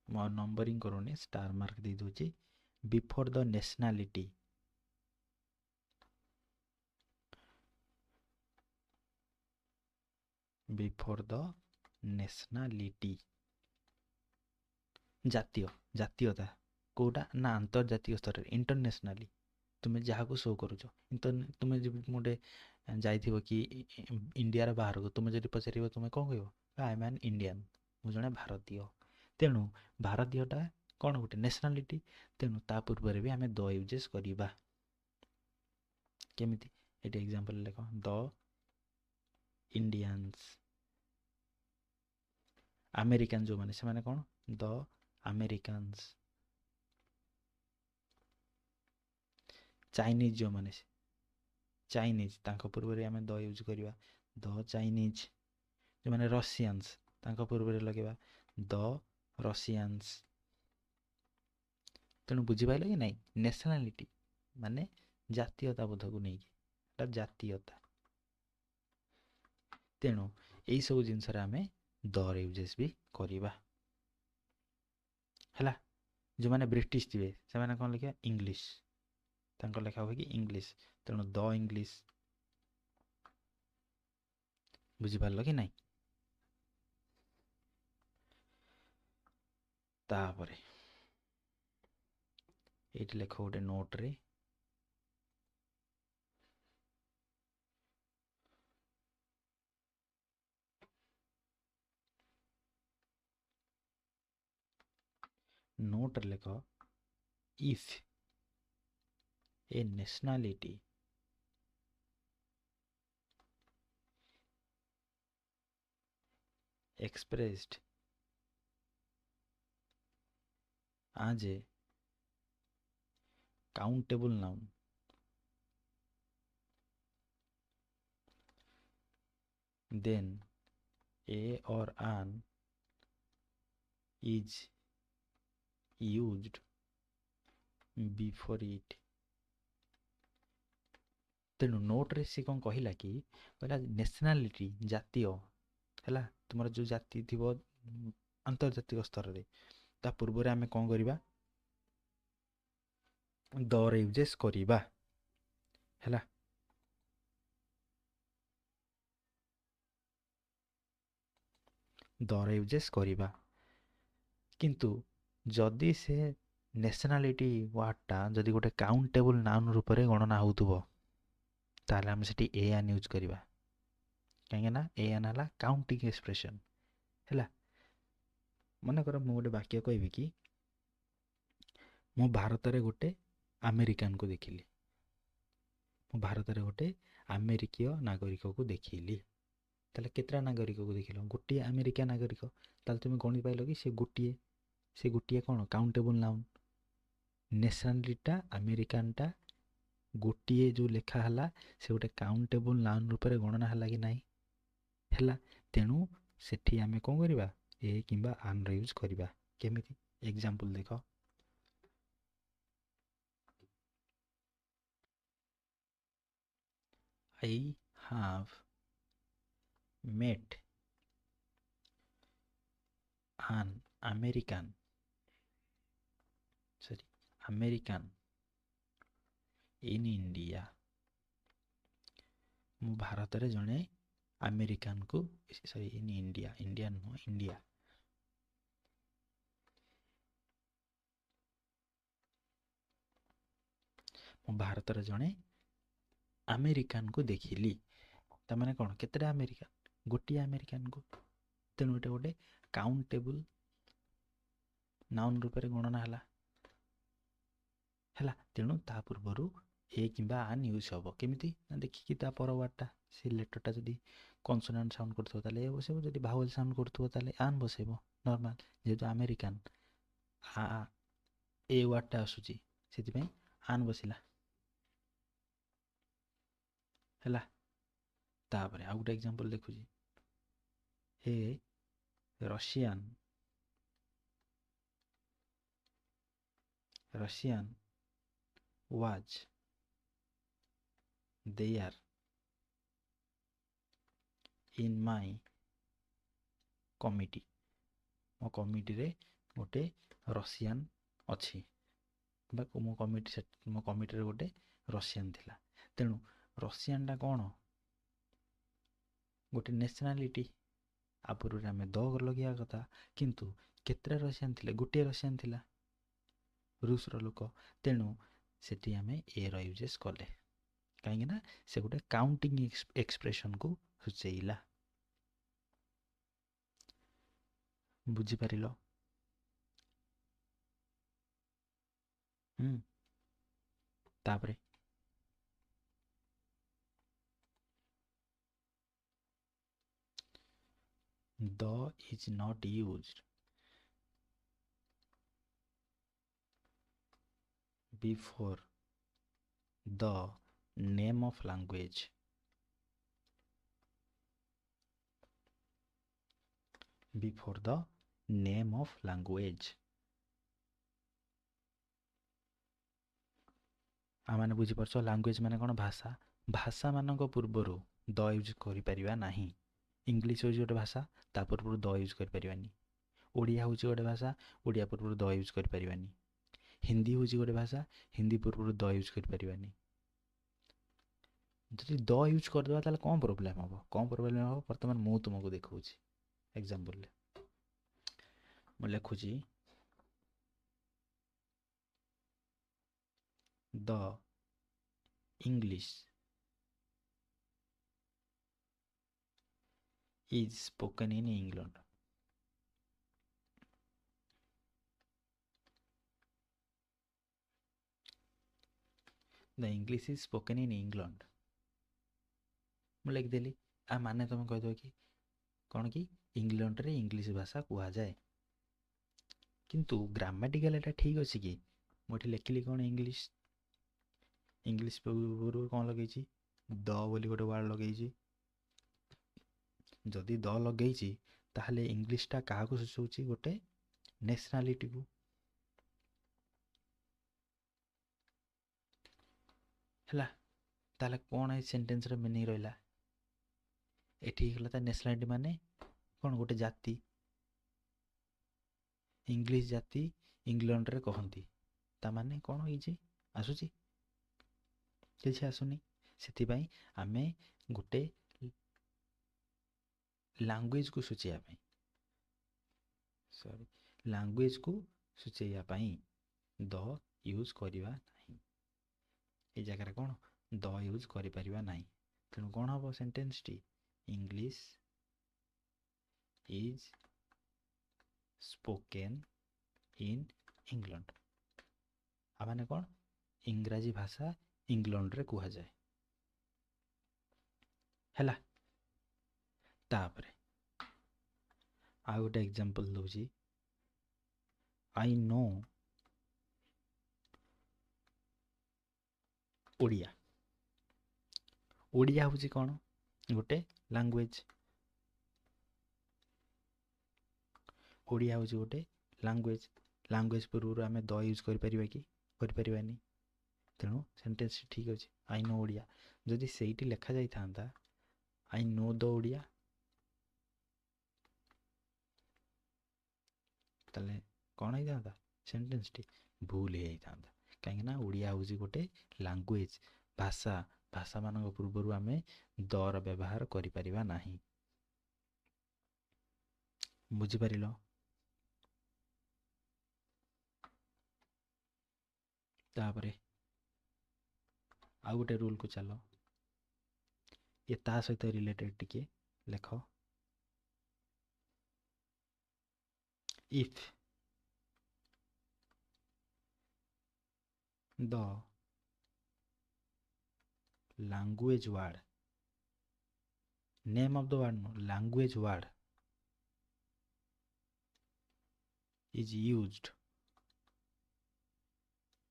ମୁଁ ଆଉ ନମ୍ବରିଂ କରୁନି, ଷ୍ଟାର ମାର୍କ ଦେଇ ଦେଉଛି। ବିଫୋର ଦ ନ୍ୟାସନାଲିଟି, ବିଫୋର ଦ ନ୍ୟାସନାଲିଟି, ଜାତୀୟତା। କେଉଁଟା? ନା ଆନ୍ତର୍ଜାତିକ ସ୍ତରରେ, ଇଣ୍ଟରନ୍ୟାସନାଲି। ତୁମେ ଯାହାକୁ ଶୋ କରୁଛ, ତୁମେ ଗୋଟେ ଯାଇଥିବ କି ଇଣ୍ଡିଆର ବାହାରକୁ, ତୁମେ ଯଦି ପଚାରିବ, ତୁମେ କ'ଣ କହିବ? ଆଇ ଏମ୍ ଆନ୍ ଇଣ୍ଡିଆନ୍, ମୁଁ ଜଣେ ଭାରତୀୟ। ତେଣୁ ଭାରତୀୟଟା କ'ଣ? ଗୋଟେ ନ୍ୟାସନାଲିଟି। ତେଣୁ ତା ପୂର୍ବରେ ବି ଆମେ ଦ ୟୁଜେସ୍ କରିବା। କେମିତି? ଏଠି ଏକ୍ଜାମ୍ପଲ୍ ଲେଖ, ଦ ଇଣ୍ଡିଆନ୍ସ। ଆମେରିକାନ୍ ଯେଉଁମାନେ, ସେମାନେ କ'ଣ? ଦ ଆମେରିକାନ୍ସ। ଚାଇନିଜ୍ ଯେଉଁମାନେ, ଚାଇନିଜ୍, ତାଙ୍କ ପୂର୍ବରେ ଆମେ ଦ ୟୁଜ୍ କରିବା। ଦ ଚାଇନିଜ୍। ଯେଉଁମାନେ ରସିଆନ୍ସ, ତାଙ୍କ ପୂର୍ବରେ ଲଗେଇବା ଦ ରସିଆନ୍ସ। ତେଣୁ ବୁଝିପାରିଲ କି ନାହିଁ? ନ୍ୟାସନାଲିଟି ମାନେ ଜାତୀୟତା ବୋଧକୁ ନେଇକି, ଏଟା ଜାତୀୟତା। ତେଣୁ ଏଇସବୁ ଜିନିଷରେ ଆମେ ଦର ୟୁଜେସ୍ ବି କରିବା ହେଲା। ଯେଉଁମାନେ ବ୍ରିଟିଶ ଥିବେ, ସେମାନେ କ'ଣ ଲେଖିବା? ଇଂଲିଶ। ତାଙ୍କ ଲେଖା ହୁଏ କି ଇଂଲିଶ। ତେଣୁ ଦ ଇଂଲିଶ। बुझिपारल कि नाଇଁ? तापरे एठी लेख गोटे नोट रे नोट लेख if A nationality expressed as a countable noun then a or an is used before it। तेणु नोट्रे सी कौन कहला कि कहला नेशनालिटी जातीय है तुम जो जाति थी आंतर्जातिक स्तर में ता पूर्व आम कौन करवा दर यूजेस करवा है दर यूजेस करवा किंतु जदि से नेशनालिटी वार्डटा जदि गोटे काउंटेबल नाउन रूप में गणना होतुबो ताले हम सेठी ए एन यूज करवा कहीं ना ए एन है काउंटिंग एक्सप्रेशन है मन कर मु गोटे वाक्य कहबी कि मु भारत रे गोटे अमेरिकान को देखिली मु भारत रे गोटे अमेरिकीय नागरिक को देखिली ताले केतरा नागरिक को देखिल गोटे अमेरिका नागरिक ताले तुम गणि पाइल कि से गोटे कौन काउंटेबल नाउन नेशनालिटीटा अमेरिकानटा गोटे जो लेखा है से गोटे काउंटेबल नाउन रूप में गणना है कि नहीं है तेणु सेठी आमे कौन करवा ए किंबा आन रो यूज करवा केमिति एग्जांपल देख I have met an American in India मु भारत रे जने अमेरिकान को sorry in India Indian no India मु भारत रे जने अमेरिकान को देखिली ता माने कोन केतेटा अमेरिकान गोटे अमेरिकान को तेणु एटा गोटे काउंटेबल नाउन रूप में गणना है तेणु ता पूर्व ए किंबा आन यूज हम केमिति देखिकी ता पर वार्डटा से लेटरटा जदि कन्सोनेंट साउंड करथो ताले ए बसेबो जदि भावेल साउंड करथो ताले आन बसेबो नॉर्मल जेतु अमेरिकन आ ए वार्डटा आसुची सेति पई आन बसिला है तापरे आ गोटे एग्जांपल देखुची a Russian was there in my committee मो कमिटी रे गोटे रशियन अच्छी मो कमिटी रे गोटे रशियन थिला तेणु रशियन टा कौन गोटे नेशनालिटी आपूर्व आम द लगे कथा किंतु केतरा रशियन थिले गोटे रशियन थिला रूस रो लोक तेणु सेठी आम ए रो यूजेस कले कहीं ना से गोटे काउंटिंग एक्सप्रेशन को सूचेला बुझीपार तापरे the is not used before the name of language before the name of language आमाने बुझी परछो लैंग्वेज माने कोन भाषा भाषा मानक पूर्वरु द यूज करि परिबा नाही इंग्लिश होजी गोटे भाषा ता पूर्वरु द यूज करि परिबानी ओडिया होजी गोटे भाषा ओडिया पूर्वरु द यूज करि परिबानी हिंदी होजी गोटे भाषा हिंदी पूर्वरु द यूज करि परिबानी ଯଦି ଦ ୟୁଜ୍ କରିଦେବା ତାହେଲେ କ'ଣ ପ୍ରୋବ୍ଲେମ୍ ହେବ? କ'ଣ ପ୍ରୋବ୍ଲେମ୍ ହେବ ବର୍ତ୍ତମାନ ମୁଁ ତୁମକୁ ଦେଖାଉଛି ଏକ୍ଜାମ୍ପଲ୍ରେ। ମୁଁ ଲେଖୁଛି ଦ English is spoken in England. The English is spoken in England. ମୁଁ ଲେଖିଦେଲି। ମାନେ ତୁମେ କହିଦେବ କି କ'ଣ କି ଇଂଲଣ୍ଡରେ ଇଂଲିଶ ଭାଷା କୁହାଯାଏ। କିନ୍ତୁ ଗ୍ରାମାଟିକାଲ ଏଟା ଠିକ୍ ଅଛି କି? ମୁଁ ଏଠି ଲେଖିଲି କ'ଣ ଇଂଲିଶ, ଇଂଲିଶ ପୂର୍ବରୁ କ'ଣ ଲଗେଇଛି? ଦ ବୋଲି ଗୋଟେ ୱାର୍ଡ଼ ଲଗେଇଛି। ଯଦି ଦ ଲଗେଇଛି ତାହେଲେ ଇଂଲିଶଟା କାହାକୁ ସୂଚାଉଛି? ଗୋଟେ ନ୍ୟାସନାଲିଟିକୁ। ହେଲା, ତାହେଲେ କ'ଣ ଏଇ ସେଣ୍ଟେନ୍ସର ମିନିଂ ରହିଲା? ଏଠି ହେଇଗଲା ତା ନ୍ୟାସନାଲିଟି ମାନେ କ'ଣ? ଗୋଟେ ଜାତି। ଇଂଲିଶ ଜାତି ଇଂଲଣ୍ଡରେ କହନ୍ତି। ତା ମାନେ କ'ଣ ହେଇଛି? ଆସୁଛି? କିଛି ଆସୁନି। ସେଥିପାଇଁ ଆମେ ଗୋଟେ ଲାଙ୍ଗୁଏଜକୁ ସୂଚାଇବା ପାଇଁ ଲାଙ୍ଗୁଏଜକୁ ସୂଚାଇବା ପାଇଁ ଦ ୟୁଜ୍ କରିବା ନାହିଁ। এই ଜାଗାରେ କ'ଣ ଦ ୟୁଜ୍ କରିପାରିବା ନାହିଁ। ତେଣୁ କ'ଣ ହେବ ସେଣ୍ଟେନ୍ସଟି? English is spoken in England. ମାନେ କ'ଣ? ଇଂରାଜୀ ଭାଷା ଇଂଲଣ୍ଡରେ କୁହାଯାଏ। ହେଲା, ତାପରେ ଆଉ ଗୋଟେ ଏକ୍ଜାମ୍ପଲ୍ ଦେଉଛି। I no Odia. ଓଡ଼ିଆ ହେଉଛି କ'ଣ? ଗୋଟେ ଲାଙ୍ଗୁଏଜ। ଓଡ଼ିଆ ହେଉଛି ଗୋଟେ ଲାଙ୍ଗୁଏଜ। ଲାଙ୍ଗୁଏଜ ପୂର୍ବରୁ ଆମେ ଦ ୟୁଜ୍ କରିପାରିବା କି? କରିପାରିବାନି। ତେଣୁ ସେଣ୍ଟେନ୍ସ ଠିକ୍ ଅଛି, ଆଇ ନୋ ଓଡ଼ିଆ। ଯଦି ସେଇଠି ଲେଖାଯାଇଥାନ୍ତା ଆଇ ନୋ ଦ ଓଡ଼ିଆ, ତାହେଲେ କ'ଣ ହେଇଥାନ୍ତା? ସେଣ୍ଟେନ୍ସଟି ଭୁଲ ହେଇଯାଇଥାନ୍ତା। କାହିଁକିନା ଓଡ଼ିଆ ହେଉଛି ଗୋଟେ ଲାଙ୍ଗୁଏଜ, ଭାଷା। ଭାଷାମାନଙ୍କ ପୂର୍ବରୁ ଆମେ ଦର ବ୍ୟବହାର କରିପାରିବା ନାହିଁ। ବୁଝିପାରିଲ? ତାପରେ ଆଉ ଗୋଟେ ରୁଲ୍କୁ ଚାଲ। ଏ ତା ସହିତ ରିଲେଟେଡ୍ ଟିକେ ଲେଖ। If the language word, name of the word no, language word is used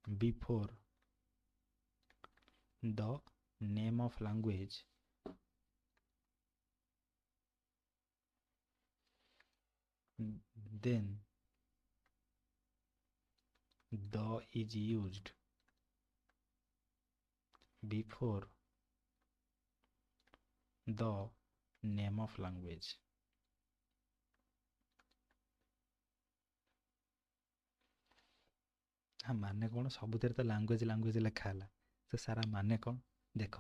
before the name of language, then the is used before the name of language। ମାନେ କ'ଣ? ସବୁଥିରେ ତ ଲାଙ୍ଗୁଏଜ ଲାଙ୍ଗୁଏଜ ଲେଖା ହେଲା, ତ ସାରା ମାନେ କ'ଣ? ଦେଖ,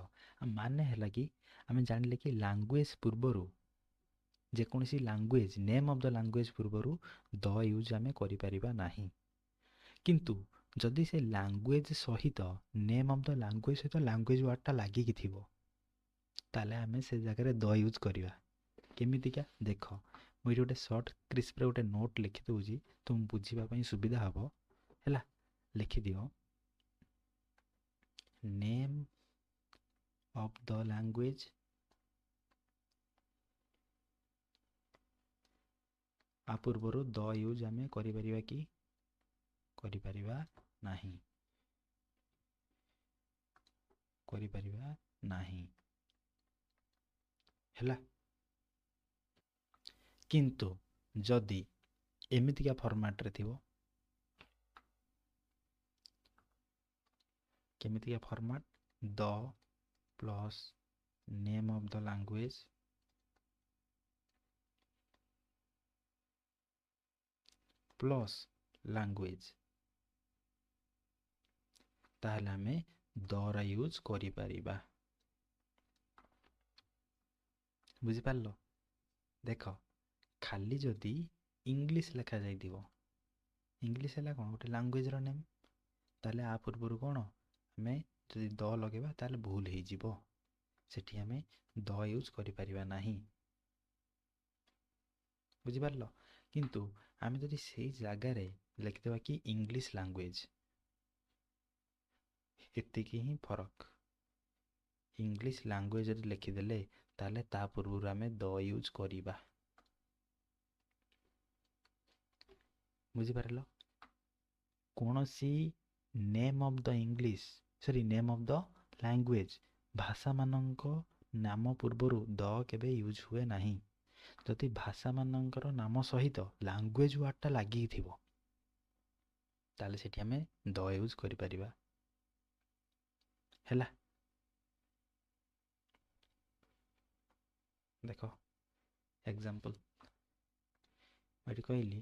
ମାନେ ହେଲା କି ଆମେ ଜାଣିଲେ କି ଲାଙ୍ଗୁଏଜ ପୂର୍ବରୁ, ଯେକୌଣସି language, name of the language ପୂର୍ବରୁ ଦ ୟୁଜ୍ ଆମେ କରିପାରିବା ନାହିଁ। କିନ୍ତୁ ଯଦି ସେ ଲାଙ୍ଗୁଏଜ ସହିତ, ନେମ୍ ଅଫ୍ ଦ ଲାଙ୍ଗୁଏଜ ସହିତ ଲାଙ୍ଗୁଏଜ ୱାର୍ଡ଼ଟା ଲାଗିକି ଥିବ, ତାହେଲେ ଆମେ ସେ ଜାଗାରେ ଦ ୟୁଜ୍ କରିବା। କେମିତିକା? ଦେଖ, ମୁଁ ଏଠି ଗୋଟେ ସର୍ଟ କ୍ରିସ୍ପରେ ଗୋଟେ ନୋଟ୍ ଲେଖିଦେଉଛି, ତୁମ ବୁଝିବା ପାଇଁ ସୁବିଧା ହେବ। ହେଲା, ଲେଖିଦିଅ। ନେମ୍ ଅଫ୍ ଦ ଲାଙ୍ଗୁଏଜ ଆ ପୂର୍ବରୁ ଦ ୟୁଜ୍ ଆମେ କରିପାରିବା କି? କରିପାରିବା ନାହିଁ। କରିପାରିବା ନାହିଁ। ହେଲା, କିନ୍ତୁ ଯଦି ଏମିତିକା ଫର୍ମାଟରେ ଥିବ, କେମିତିକା format? The plus name of the language plus language, ତାହେଲେ ଆମେ ଦର ୟୁଜ୍ କରିପାରିବା। ବୁଝିପାରିଲ? ଦେଖ ଖାଲି ଯଦି ଇଂଲିଶ ଲେଖାଯାଇଥିବ, ଇଂଲିଶ ହେଲା କ'ଣ ଗୋଟେ ଲାଙ୍ଗୁଏଜର ନେମ୍, ତାହେଲେ ଆ ପୂର୍ବରୁ କ'ଣ ଆମେ ଯଦି ଦ ଲଗେଇବା ତାହେଲେ ଭୁଲ ହେଇଯିବ, ସେଠି ଆମେ ଦ ୟୁଜ୍ କରିପାରିବା ନାହିଁ। ବୁଝିପାରିଲ? କିନ୍ତୁ ଆମେ ଯଦି ସେଇ ଜାଗାରେ ଲେଖିଦେବା କି ଇଂଲିଶ ଲାଙ୍ଗୁଏଜ, ଏତିକି ହିଁ ଫରକ। ଇଂଲିଶ ଲାଙ୍ଗୁଏଜ ଯଦି ଲେଖିଦେଲେ ତାହେଲେ ତା ପୂର୍ବରୁ ଆମେ ଦ ୟୁଜ୍ କରିବା। ବୁଝିପାରିଲ? କୌଣସି name of the English name of the language, ଭାଷାମାନଙ୍କ ନାମ ପୂର୍ବରୁ ଦ କେବେ ୟୁଜ୍ ହୁଏ ନାହିଁ। ଯଦି ଭାଷାମାନଙ୍କର ନାମ ସହିତ ଲାଙ୍ଗୁଏଜ ୱାର୍ଡ଼ଟା ଲାଗିକି ଥିବ ତାହେଲେ ସେଠି ଆମେ ଦ ୟୁଜ୍ କରିପାରିବା। ହେଲା? ଦେଖ ଏକ୍ସାମ୍ପଲ ଏଠି କହିଲି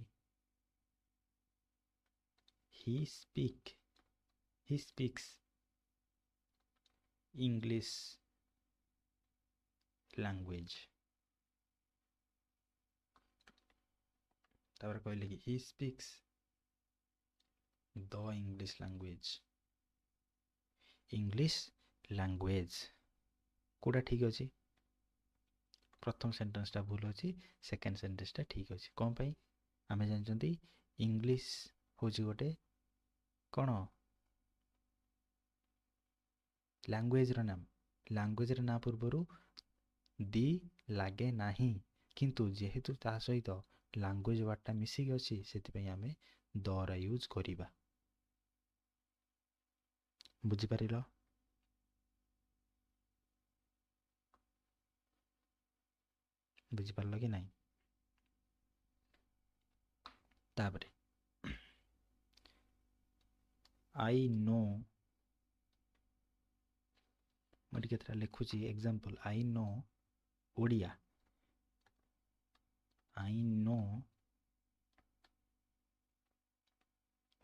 he speaks English language। तापर कहले कि he speaks the English language कोड़ा ठीक अछि? प्रथम सेंटेंसटा भूल अछि, सेकेंड सेंटेंसटा ठीक अछि। कौन पाई आमे जानचंती इंग्लिश होची गोटे कौन लैंग्वेज रो नाम, लैंग्वेज रो ना पूर्वरु दी लागे नाही, किंतु जेहेतु ता सहित लैंग्वेज वर्डटा मिसिक अछि सेति पई आमे द रा यूज करिबा। बुझी परिलो? बुझी पारलो कि नहीं? तापरे आई नो, मैं केतरा लिखुची example, I know Odia, I know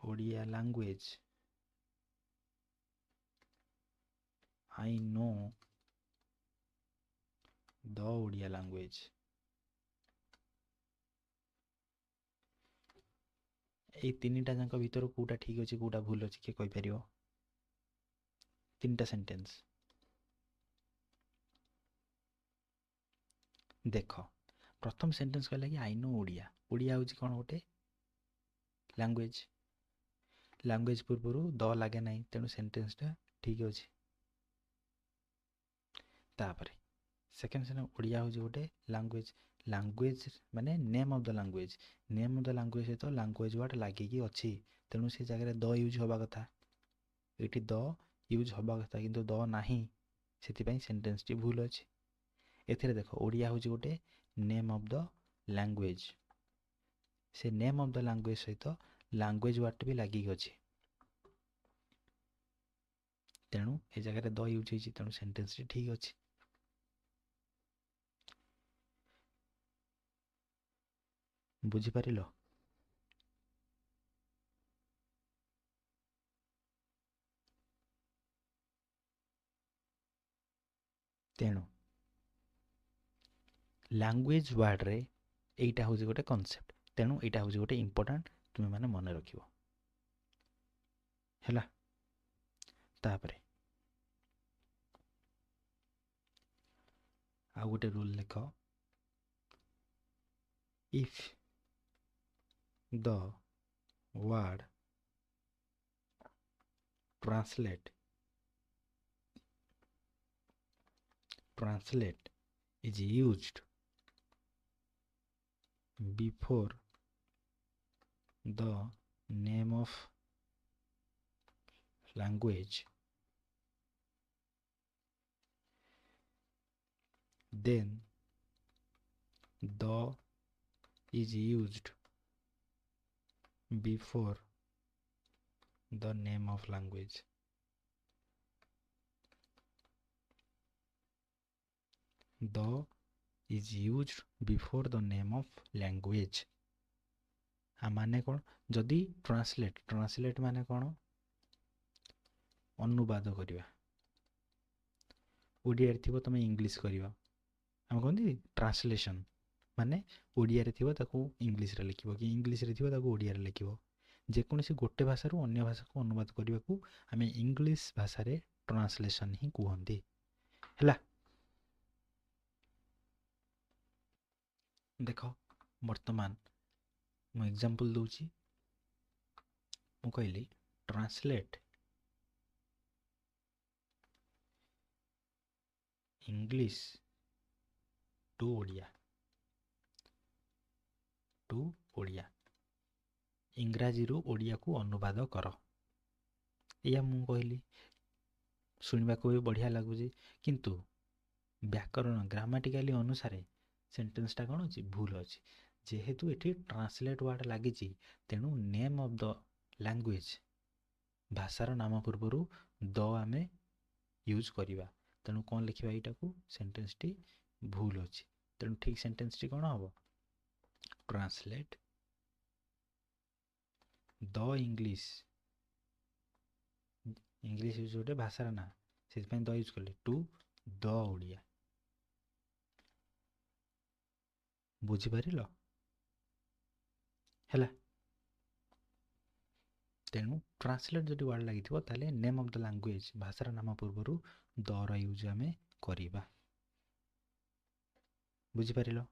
Odia language, I know the Odia language. ए तीनटा जांक भीतर कोटा ठीक अछि कोटा भूल अछि के कहि परियो? तीनटा सेंटेंस देख। प्रथम सेंटेंस कहला कि आई नो ओडिया, ओडिया होची कोन गोटे लैंग्वेज, लैंग्वेज पूर्वरु द लागे नाही, तेनु सेंटेंसटा ठीक अछि। तापरे सेकेंड सेंटेंस ओडिया होची गोटे लैंग्वेज, लैंग्वेज माने name of the language, name of the language से तो लैंग्वेज वर्ड लागी की अछि, तेनु से जगह द यूज होबा कथा, एटी द यूज होबा कथा किंतु द नाही, सेति पई सेंटेंस टी भूल अछि। एथिरे देखो ओडिया होची गोटे नेम ऑफ द लैंग्वेज, से नेम ऑफ द लैंग्वेज सहित लैंग्वेज वर्ड भी लागी अछि, तेनु ए जगह द यूज होची, तेनु सेंटेंस टी ठीक अछि। बुझी परिलो? तेनु लैंग्वेज वर्ड रे एटा होची गोटे कांसेप्ट, तेनु एटा होची गोटे इंपोर्टेंट, तुमे माने मन रखिबो। हैला? तापरे आ गोटे रूल लिख, if the word translate is used before the name of language, then the is used before the name of language। The is used before the name of language माने कौन? जदि ट्रांसलेट माने कौन? अनुवाद करिवा, ओडिया थी तुम इंग्लिश करिवा, आम कहते ट्रांसलेशन माने ओडिया रे थिबो ताको इंग्लिश रे लिखिबो कि इंग्लिश रे थिबो ताको ओडिया रे लिखिबो जेकोसी गोटे भाषारू अन्य भाषा को अनुवाद करने को आम इंग्लिश भाषा रे ट्रांसलेशन ही कहते है। देख वर्तमान मु एग्जांपल दूची मु कहली ट्रांसलेट इंग्लिश टू ओडिया इंग्राजी रु ओडिया को अनुवाद कर या मु कहली सुनिबा को भी बढ़िया लगुची किंतु व्याकरण ग्रामाटिकाली अनुसार सेंटेंसटा कौन अच्छी भूल अच्छी जेहेतु ये ट्रांसलेट वर्ड लगी तेणु नेम ऑफ द लैंग्वेज भाषार नाम पूर्वर द आम यूज करवा तेणु कौन लिखा यहाँ को सेंटेंस टी भूल अच्छी तेणु ठीक सेंटेंस टी कौन हम translate the English English use गोटे भाषार ना से द यूज कले टू द ओडिया बुझीपार है तेणु ट्रांसलेट जो वर्ड लगी ताले नेम ऑफ द लैंग्वेज भाषार नाम पूर्वर दर यूज आम करवा बुझीपार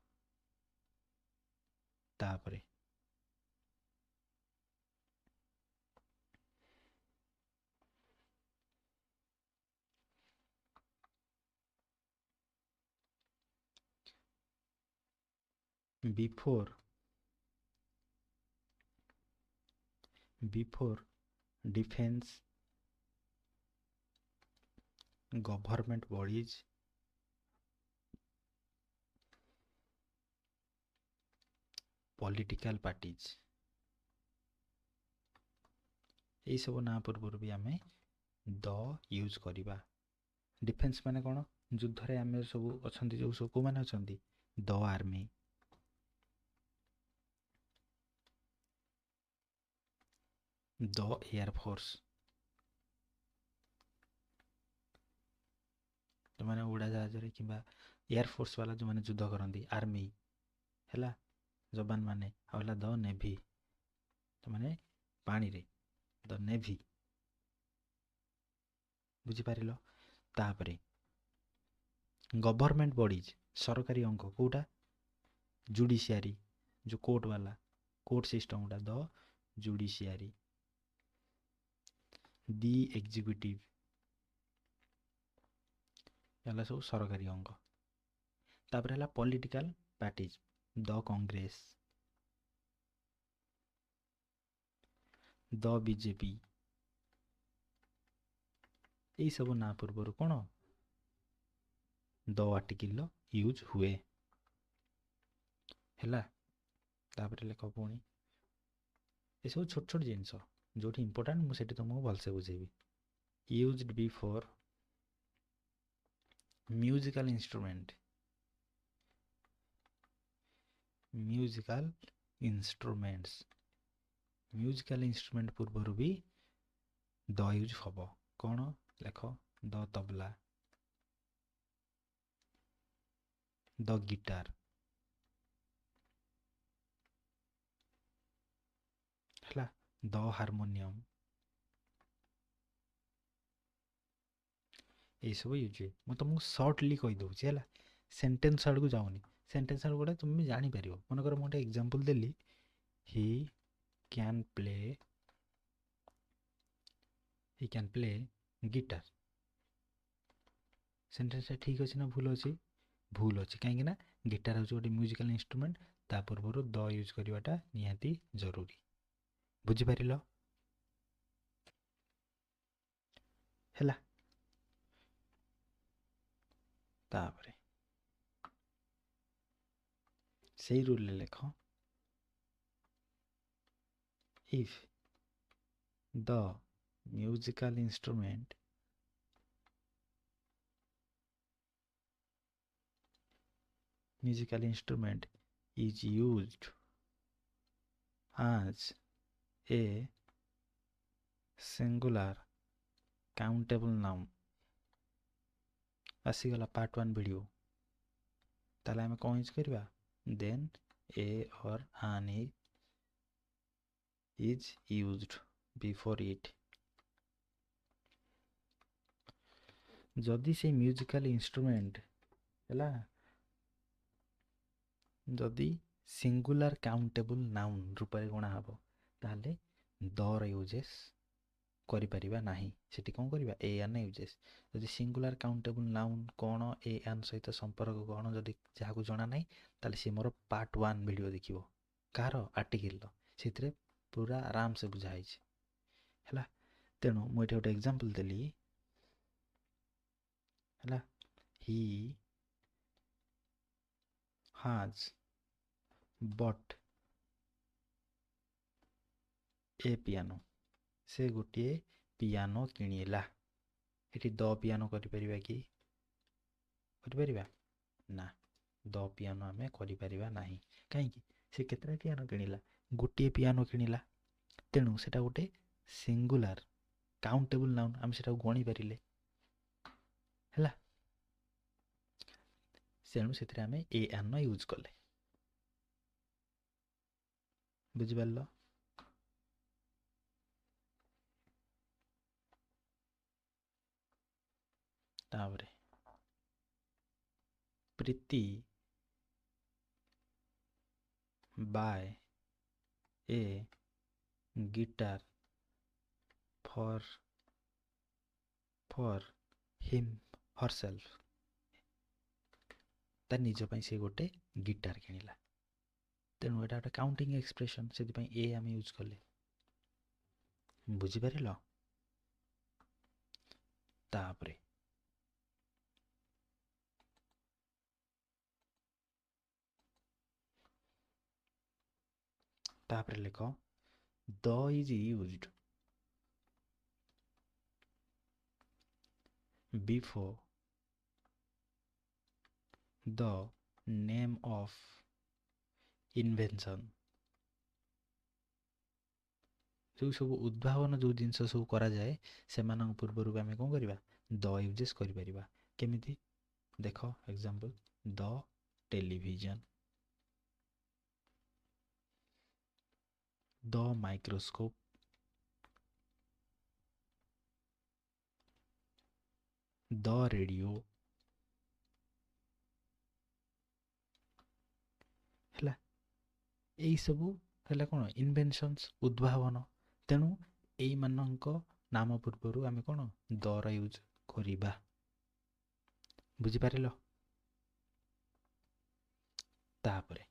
तापरे before defence government bodies political parties यही सब ना पूर्व भी आम द यूज करवा डिफेंस माने कौन युद्ध रे आम सब अच्छा जो सब को माने अच्छा द आर्मी द एयरफोर्स जो मैंने उड़ा जहाज कि एयरफोर्स वाला जो मैंने युद्ध करती आर्मी है जवान माने आला द नेवी तो मैंने पानी रे द नेवी बुझीपार तापरे गवर्नमेंट बॉडीज सरकारी अंग कोटा जुडिशियरी जो कोर्ट वाला कोर्ट सिस्टम गुटा द जुडिशियरी दी एग्जीक्यूटिव है सब सरकारी अंग तापर है political parties the Congress the BJP यही सब ना पूर्वर कौन द आर्टिकल यूज हुए है तापर लेख पुणी ये सब छोट छोट जिनस जो इम्पोर्टाट मुझे तुमको भलसे बुझेबी used before musical instrument musical instrument पूर्वर भी द यूज हम कौन लेख द तबला द गिटार है द हारमोनियम ये सब यूज हुए मुझे तुमको सर्टली कहीदे है सेंटेंस आड़ को जाऊनी सेंटेंस आड़ गुड़ा तुम जापर मनकर मुझे example Delhi he can play guitar sentence ठीक अच्छे ना भूल अच्छे कहीं गिटार हूँ गोटे म्यूजिकल इंस्ट्रूमेंट ता पूर्व द यूज करवाटा निहाती जरूरी बुझीपार है तापरे से रूल लेख if the musical instrument is used as a singular countable noun आसीगला पार्ट 1 वीडियो ताले आमे कौन यूज करवा देन ए और an is used before it जदि से म्यूजिकल इंस्ट्रूमेंट है जदि सिंगुलर काउंटेबल नाउन रूप में गणा हम ताले दर यूजेस करिपरिबा नाही सेठी कौन करवा ए एन यूजेस जदि सिंगुलर काउंटेबल नाउन कौन ए एन सहित संपर्क कौन जदि जहाँ जना ना ताले सी मोर पार्ट 1 वीडियो देखिबो कार आर्टिकल से पूरा आराम से बुझाई है तेणु मुझे गोटे एग्जांपल देली है ही has bought ए पियानो से गोटे पियानो किणिला ये द पियानो करिपरिबा कि करिपरिबा ना द पियानो आमे करिपरिबा नाही काहे से केतरा पियानो किणिला गोटे पियानो किणिला तेणु सेटा गोटे सिंगुलर काउंटेबल नाउन आम सेटा गणी पारिले हैला तेणु से आमे ए एन यूज कले बुझिपारल तापरे Preeti buy a guitar for him herself ता निज पई से गोटे गिटार किणिला तेणु एटा गोटे काउंटिंग एक्सप्रेशन से ए आम यूज कले बुझिपार तापरे तापरे लिख the is used before the name of invention जो सब उद्भावन जो जिनस सब करा जाए से पूर्वर आम कौन करवा द यूजेस करिपरिबा केमिति देख example the television the microscope the radio है यही सब है कौन इन्वेंशंस उद्भावन तेणु यही मानक नाम पूर्वर आम कौन दर यूज करिबा बुझिपारिल तापरे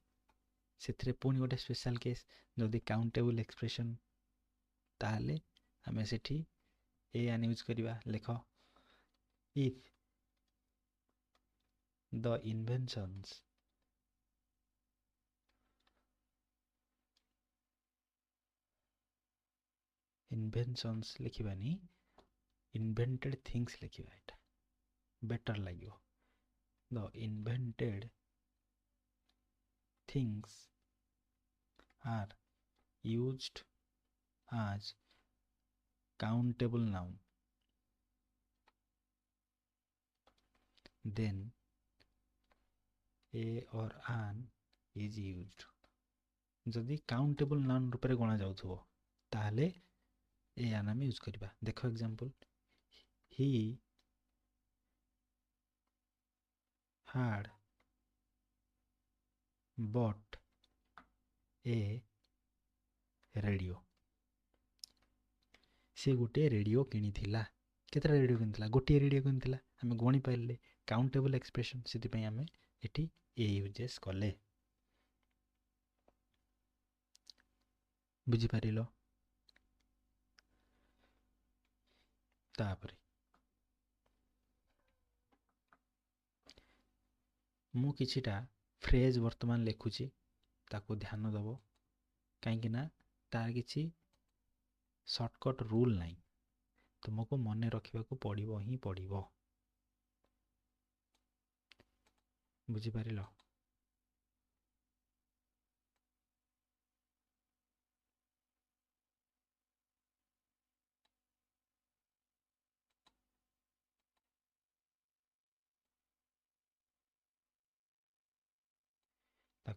से पुणी गोटे स्पेशल केस जदि काउंटेबल एक्सप्रेशन ताले आमे सेठी ए एन यूज करिबा लेख इफ द इन्वेंशंस लिखिबानी इन्वेंटेड थिंग्स लिखिबा एटा बेटर लागियो the invented things are used as countable noun then a or an is used जदि काउंटेबल नाउन रूप में गणा जाउथबो ताले ए आन आम यूज करबा देखो example he had bought A radio से गोटे रेडियो किनिथिला केतरा रेडियो किनिथिला गोटे रेडियो किनिथिला आम गणी पाइले काउंटेबल एक्सप्रेशन से आम एटी ए यूजेस कले बुझिपारिल तापरे मु किछिटा फ्रेज वर्तमान लिखुची ताको ध्यान दबो कहीं ना तार किछि शॉर्टकट रूल नहीं तुमको मन रखा पड़ो ही पड़ो बुझिपारिल।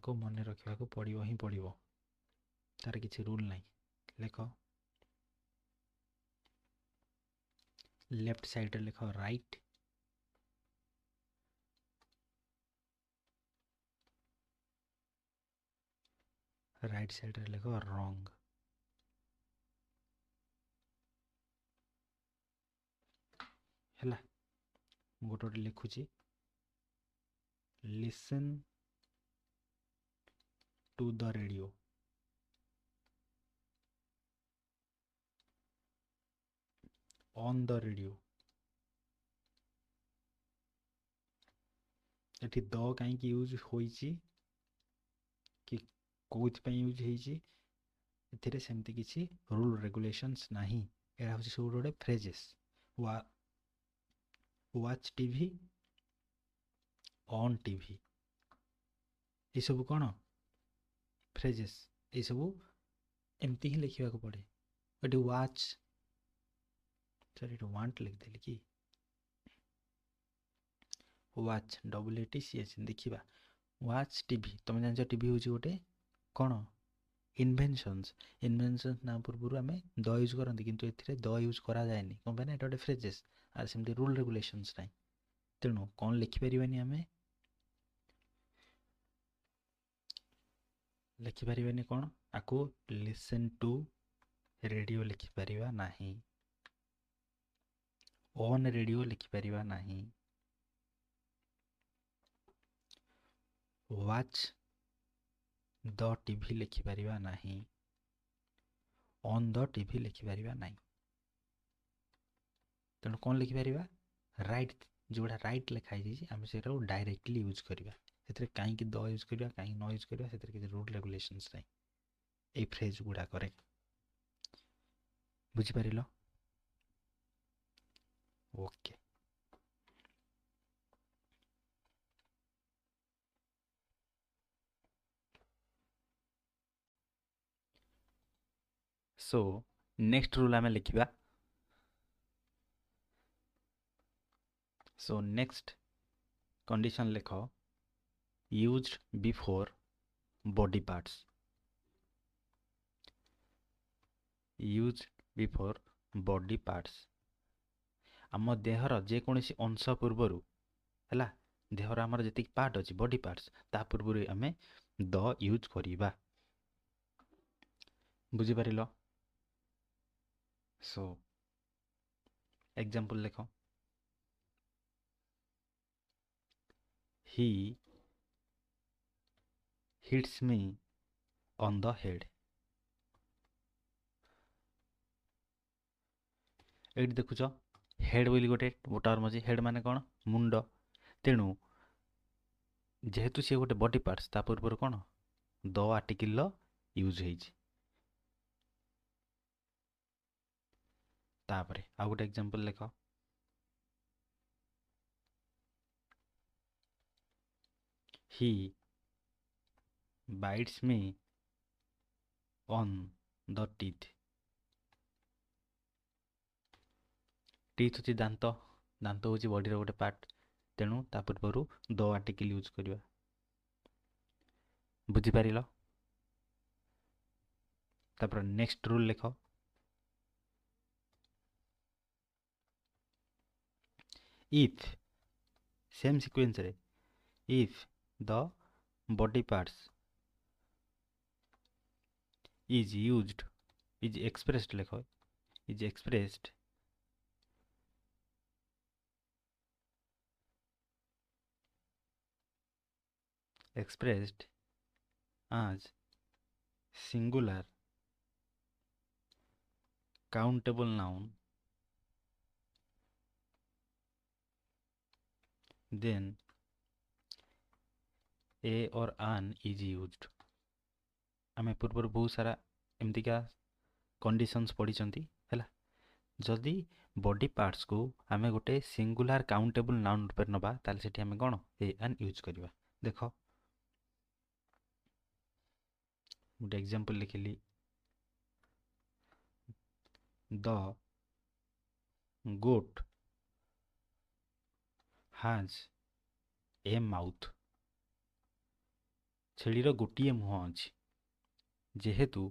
को मन रखा पड़ो ही पड़ो, तार किसी रूल नहीं। लेख लेफ्ट साइड लेख राइट, राइट साइड लेख रॉन्ग। है गोटे गोटे लिखुची, listen to the radio, on the radio. एटी द कहीं यूज होइची कि कौन यूज होइची, एथिरे सेमती किसी रूल रेगुलेशंस नहीं। एरा होची सब गोटे phrases. Watch TV, on TV, ये सब कौन फ्रेजेस, ये सब एमती ही लिखा पड़े। ये वाच, सॉरी ये वांट लिखदेली कि वाच, WATCH देखा। वाच टीवी, तुम जान टीवी हूँ गोटे कौन इनभेनसन्स। इनभेनसन्स ना पूर्व आम द यूज करती, किंतु एथिरे द यूज करा जाएनी कौन पे ना, एटा गोटे फ्रेजेस आर सेमती रूल रेगुलेशंस नहीं। तेणु कौन लिखिपारानी, आम लिखिपारानी कौन आपको लिसन टू रेडियो लिखिपारा नहीं, ऑन रेडियो लिखिपारा नहीं, वाच द टीवी लिखिपारा नहीं, ऑन द टीवी लिखिपारा नहीं। तेणु कौन लिखिपारा राइट, जोड़ा राइट लिखाई आम से डायरेक्टली यूज करवा। से कहीं द यूज करवा, कहीं न यूज करवा, से किसी रूल रेगुलेशंस नहीं। ये फ्रेज गुड़ाक बुझिपार। ओके, सो नेक्स्ट रूल आम लिखा। सो नेक्स्ट कंडीशन लिख, used before body parts, used before body parts. आम देहर जेकोसी अंश पूर्वर है, देहर आमर जी पार्ट अच्छी बॉडी पार्ट्स, ता पूर्व आम द यूज करवा। बुझिपार। सो एग्जांपल लिख, he hits me on the head. ये देखुच हेड बोली गोटे टर्म अच्छी, हेड माने कौन मुंड। तेणु जेहेतु सी गोटे बॉडी पार्ट्स, ता पूर्व कौन द आर्टिकल यूज होइछि। तापरे आ गोटे एग्जांपल लिख, he bites me on the teeth. Teeth होची दांत, दांत होची बॉडी गोटे पार्ट, तेणु ता पूर्व द आर्टिकल यूज करवा। बुझिपार। तापर नेक्स्ट रूल लिख, इफ सेम सीक्वेंस रे, if the body parts is used, is expressed लिख, is expressed expressed as singular countable noun, then a or an is used। आम पूर्व बहुत सारा एमतीका कंडीशंस पढ़ी है। जदि बॉडी पार्ट्स को आम गोटे सिंगुलर काउंटेबल नाउन पर नबा, ताल से आम कौन ए एन यूज करवा। देख गोटे एग्जांपल लिखिली, the goat has a mouth। ଛେଳିର ଗୋଟିଏ ମୁହଁ ଅଛି। ଯେହେତୁ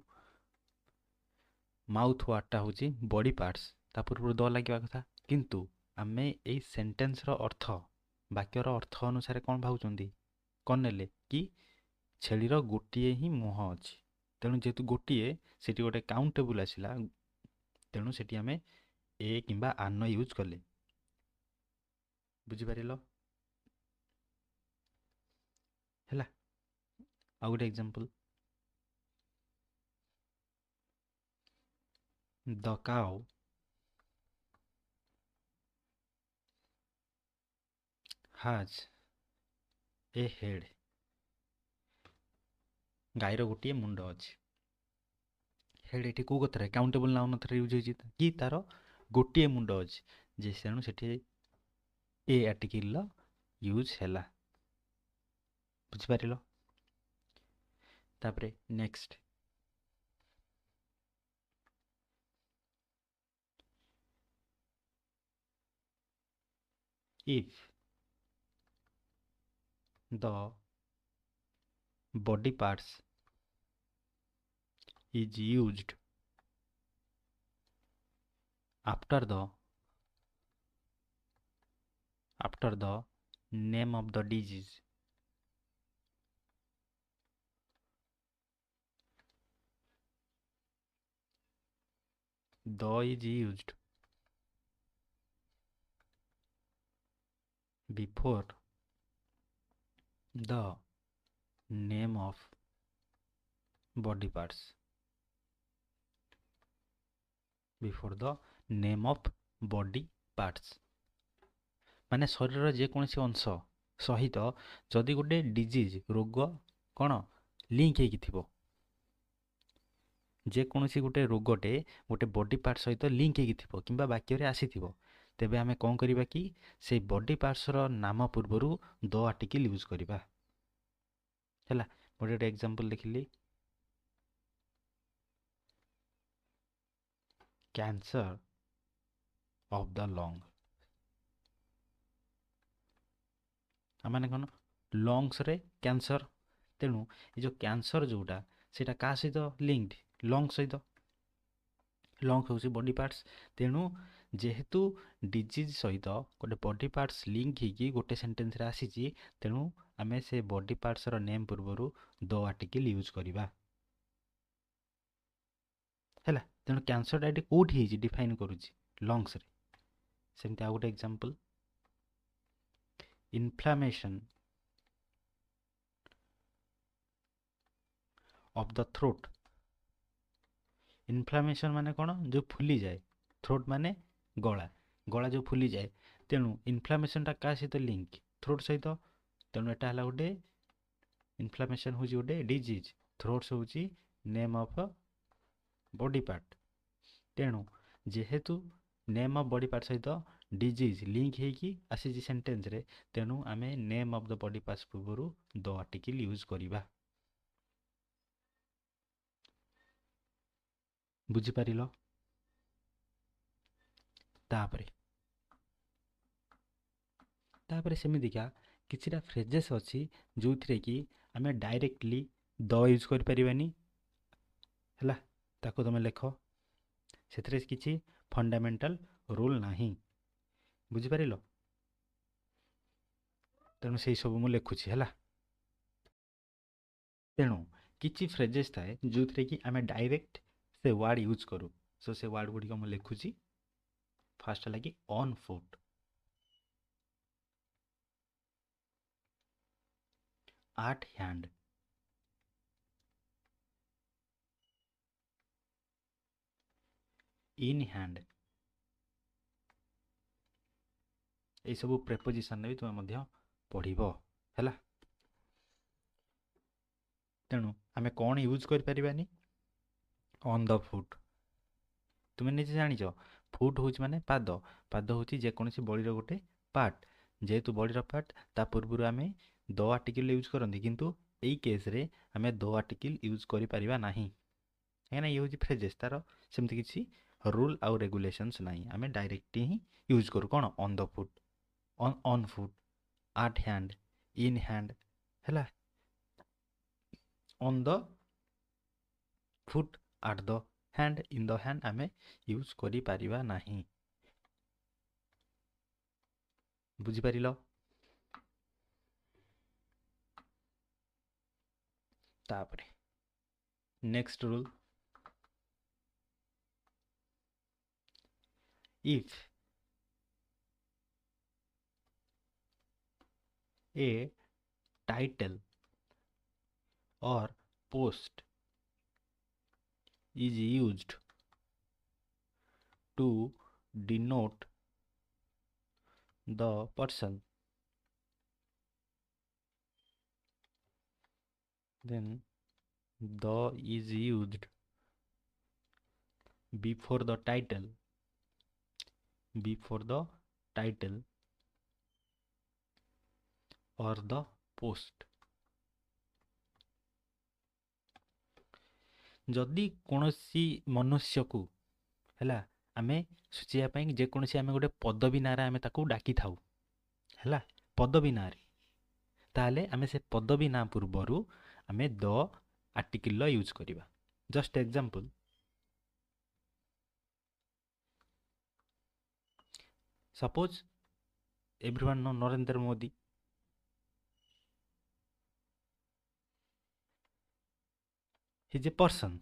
ମାଉଥ୍ ୱାର୍ଡ଼ଟା ହେଉଛି ବଡି ପାର୍ଟସ୍, ତା ପୂର୍ବରୁ ଦ ଲାଗିବା କଥା, କିନ୍ତୁ ଆମେ ଏଇ ସେଣ୍ଟେନ୍ସର ଅର୍ଥ, ବାକ୍ୟର ଅର୍ଥ ଅନୁସାରେ କ'ଣ ଭାବୁଛନ୍ତି, କ'ଣ ନେଲେ କି ଛେଳିର ଗୋଟିଏ ହିଁ ମୁହଁ ଅଛି। ତେଣୁ ଯେହେତୁ ଗୋଟିଏ, ସେଠି ଗୋଟେ କାଉଣ୍ଟେବୁଲ୍ ଆସିଲା, ତେଣୁ ସେଠି ଆମେ ଏ କିମ୍ବା ଆନ ୟୁଜ୍ କଲେ। ବୁଝିପାରିଲ? ହେଲା, ଆଉ ଗୋଟେ ଏକ୍ସାମ୍ପଲ୍, ଦ କାଉ ହାଜ୍ ଏ ହେଡ୍। ଗାଈର ଗୋଟିଏ ମୁଣ୍ଡ ଅଛି। ହେଡ୍ ଏଠି କେଉଁ କଥାରେ, କାଉଣ୍ଟେବୁଲ୍ ନାଉନ୍ ଥରେ ୟୁଜ୍ ହେଇଛି କି ତାର ଗୋଟିଏ ମୁଣ୍ଡ ଅଛି, ଯେ ତେଣୁ ସେଠି ଏ ଆର୍ଟିକିଲର ୟୁଜ୍ ହେଲା। ବୁଝିପାରିଲ? ତାପରେ next, if the body parts is used after the name of the disease, the is used before the name of body parts, before the name of body parts, ମାନେ ଶରୀରର ଯେକୌଣସି ଅଂଶ ସହିତ ଯଦି ଗୋଟେ ଡିଜିଜ୍ ରୋଗ କ'ଣ ଲିଙ୍କ ହେଇକି ଥିବ, ଯେକୌଣସି ଗୋଟେ ରୋଗଟେ ଗୋଟେ ବଡି ପାର୍ଟ ସହିତ ଲିଙ୍କ ହେଇକି ଥିବ କିମ୍ବା ବାକ୍ୟରେ ଆସିଥିବ, ତେବେ ଆମେ କ'ଣ କରିବା କି ସେଇ ବଡି ପାର୍ଟସର ନାମ ପୂର୍ବରୁ ଦ ଆର୍ଟିକିଲ୍ ୟୁଜ୍ କରିବା। ହେଲା, ଗୋଟେ ଏକ୍ସାମ୍ପଲ୍ ଦେଖିଲି, କ୍ୟାନ୍ସର ଅଫ୍ ଦ ଲଙ୍ଗ। ମାନେ କ'ଣ, ଲଙ୍ଗସରେ କ୍ୟାନ୍ସର, ତେଣୁ ଏ ଯେଉଁ କ୍ୟାନ୍ସର ଯେଉଁଟା ସେଇଟା କାହା ସହିତ ଲିଙ୍କଡ, ଲଙ୍ଗ ସହିତ। ଲଙ୍ଗ ହେଉଛି ବଡି ପାର୍ଟସ୍, ତେଣୁ ଯେହେତୁ ଡିଜିଜ୍ ସହିତ ଗୋଟେ ବଡି ପାର୍ଟସ୍ ଲିଙ୍କ ହେଇକି ଗୋଟେ ସେଣ୍ଟେନ୍ସରେ ଆସିଛି, ତେଣୁ ଆମେ ସେ ବଡି ପାର୍ଟସର ନେମ୍ ପୂର୍ବରୁ ଦ ଆର୍ଟିକିଲ୍ ୟୁଜ୍ କରିବା। ହେଲା, ତେଣୁ କ୍ୟାନ୍ସରଟା ଏଠି କେଉଁଠି ହେଇଛି ଡିଫାଇନ୍ କରୁଛି, ଲଙ୍ଗସରେ। ସେମିତି ଆଉ ଗୋଟେ example, inflammation of the throat. Inflammation ମାନେ କ'ଣ, ଯେଉଁ ଫୁଲିଯାଏ, ଥ୍ରୋଟ୍ ମାନେ ଗଳା, ଗଳା ଯେଉଁ ଫୁଲିଯାଏ, ତେଣୁ ଇନଫ୍ଲାମେସନ୍ଟା କାହା ସହିତ ଲିଙ୍କ, ଥ୍ରୋଟ୍ ସହିତ। ତେଣୁ ଏଟା ହେଲା ଗୋଟେ, ଇନଫ୍ଲାମେସନ୍ ହେଉଛି ଗୋଟେ ଡିଜିଜ୍, ଥ୍ରୋଟ୍ସ ହେଉଛି ନେମ୍ ଅଫ୍ ବଡି ପାର୍ଟ। ତେଣୁ ଯେହେତୁ ନେମ୍ ଅଫ୍ ବଡି ପାର୍ଟ ସହିତ ଡିଜିଜ୍ ଲିଙ୍କ ହେଇକି ଆସିଛି ସେଣ୍ଟେନ୍ସରେ, ତେଣୁ ଆମେ name of the body parts ପୂର୍ବରୁ ଦ ଆର୍ଟିକିଲ୍ ୟୁଜ୍ କରିବା। ବୁଝିପାରିଲ? ତାପରେ ସେମିତିକା କିଛିଟା ଫ୍ରେଜେସ୍ ଅଛି ଯେଉଁଥିରେ କି ଆମେ ଡାଇରେକ୍ଟଲି ଦ ୟୁଜ୍ କରିପାରିବାନି। ହେଲା, ତାକୁ ତମେ ଲେଖ, ସେଥିରେ କିଛି ଫଣ୍ଡାମେଣ୍ଟାଲ ରୁଲ୍ ନାହିଁ। ବୁଝିପାରିଲ? ତେଣୁ ସେଇ ସବୁ ମୁଁ ଲେଖୁଛି। ହେଲା, ତେଣୁ କିଛି ଫ୍ରେଜେସ୍ ଥାଏ ଯେଉଁଥିରେ କି ଆମେ ଡାଇରେକ୍ଟ ସେ ୱାର୍ଡ଼ ୟୁଜ୍ କରୁ। ସୋ ସେ ୱାର୍ଡ଼ ଗୁଡ଼ିକ ମୁଁ ଲେଖୁଛି। ଫାର୍ଷ୍ଟ ହେଲା କି on foot, at hand, in hand. ଏଇସବୁ ପ୍ରେପୋଜିସନ୍ରେ ବି ତୁମେ ମଧ୍ୟ ପଢ଼ିବ। ହେଲା, ତେଣୁ ଆମେ କ'ଣ ୟୁଜ୍ କରିପାରିବାନି, ଅନ୍ ଦ ଫୁଟ୍। ତୁମେ ନିଜେ ଜାଣିଛ ଫୁଟ୍ ହେଉଛି ମାନେ ପାଦ, ପାଦ ହେଉଛି ଯେକୌଣସି ବଡ଼ିର ଗୋଟେ ପାର୍ଟ। ଯେହେତୁ ବଡ଼ିର ପାର୍ଟ, ତା ପୂର୍ବରୁ ଆମେ ଦ ଆର୍ଟିକିଲ୍ ୟୁଜ୍ କରନ୍ତି, କିନ୍ତୁ ଏଇ କେସ୍ରେ ଆମେ ଦ ଆର୍ଟିକିଲ୍ ୟୁଜ୍ କରିପାରିବା ନାହିଁ, କାହିଁକିନା ଇଏ ହେଉଛି ଫ୍ରେଜେସ୍, ତାର ସେମିତି କିଛି ରୁଲ୍ ଆଉ ରେଗୁଲେସନ୍ସ ନାହିଁ। ଆମେ ଡାଇରେକ୍ଟ ହିଁ ୟୁଜ୍ କରୁ କ'ଣ, on the foot, on foot, at hand, in hand. ହେଲା, on the foot, at the hand, in the hand आमे यूज करि परिबा नाही। बुझी पारिलो? तापरे next rule, if a title or post is used to denote the person, then the is used before the title, before the title or the post। जदि कौनसी मनुष्य को हैला आमे सूचिया पाई जे कौनसी आमे गोटे पदवी नारे आमे ताकू डाकी थाउ हैला, पदवी नारे, ताले आमे से पदवी ना पूर्वरु आमे द आर्टिकल यूज करिबा। Just example, suppose everyone know Narendra Modi, he is a person,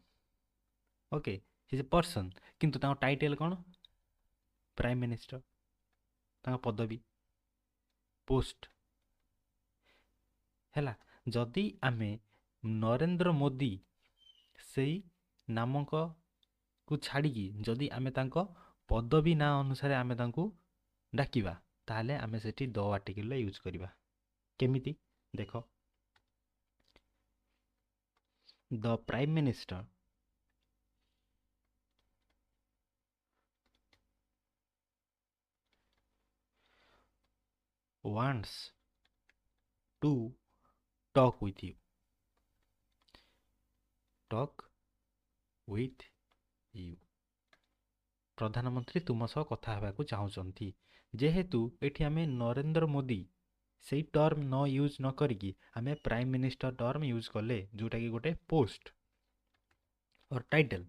okay, he is a person, किंतु ताको टाइटल कोन, प्राइम मिनिस्टर, ताको पदवी पोस्ट हैला। जदि आमे नरेंद्र मोदी सेई नामक को छाड़ी की जदि आमे तांको पदवी ना अनुसार आमे तांको डाकिबा ताले आमे सेठी द आर्टिकल यूज करिबा। केमिति देखो, the prime minister wants to talk with you, talk with you, प्रधानमंत्री तुम सह कथा हेबा को चाहउचंती। जेहेतु एठी आमे नरेंद्र मोदी सेई टर्म न यूज न करिकी आमे प्राइम मिनिस्टर टर्म यूज कले जोटा कि गोटे पोस्ट और टाइटल,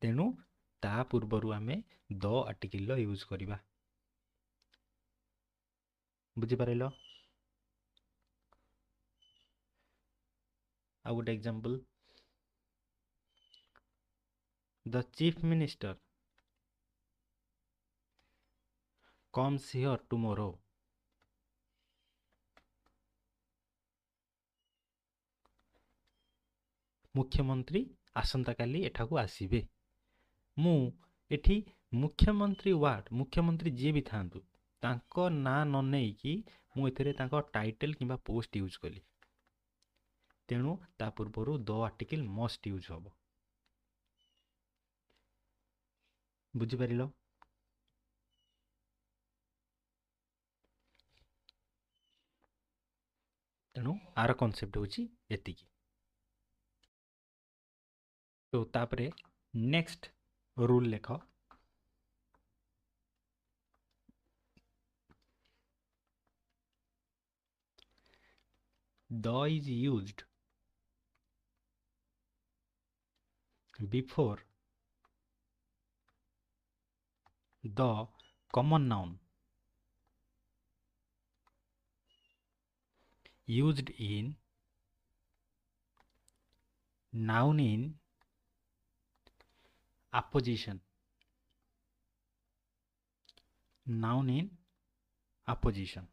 तेनु ता पूर्वरु आमे द आर्टिकल यूज करिबा। बुझी पारिलो? आ गोटे example, the chief minister comes here tomorrow, मुख्यमंत्री आसंता काली एठाकू आसीबे। मु एठी मुख्यमंत्री वार्ड, मुख्यमंत्री जे भी थांतु तांको ना न नेई कि मु एथरे तांको टाइटल किबा पोस्ट यूज कली, तेणु ता पूर्वरु द आर्टिकल मस्ट यूज होबो। बुझी पारिलो? तेणु आर कॉन्सेप्ट होची एतिकी। तो तापरे नेक्स्ट रूल लेख, the is used before the common noun used in noun in apposition, noun in apposition।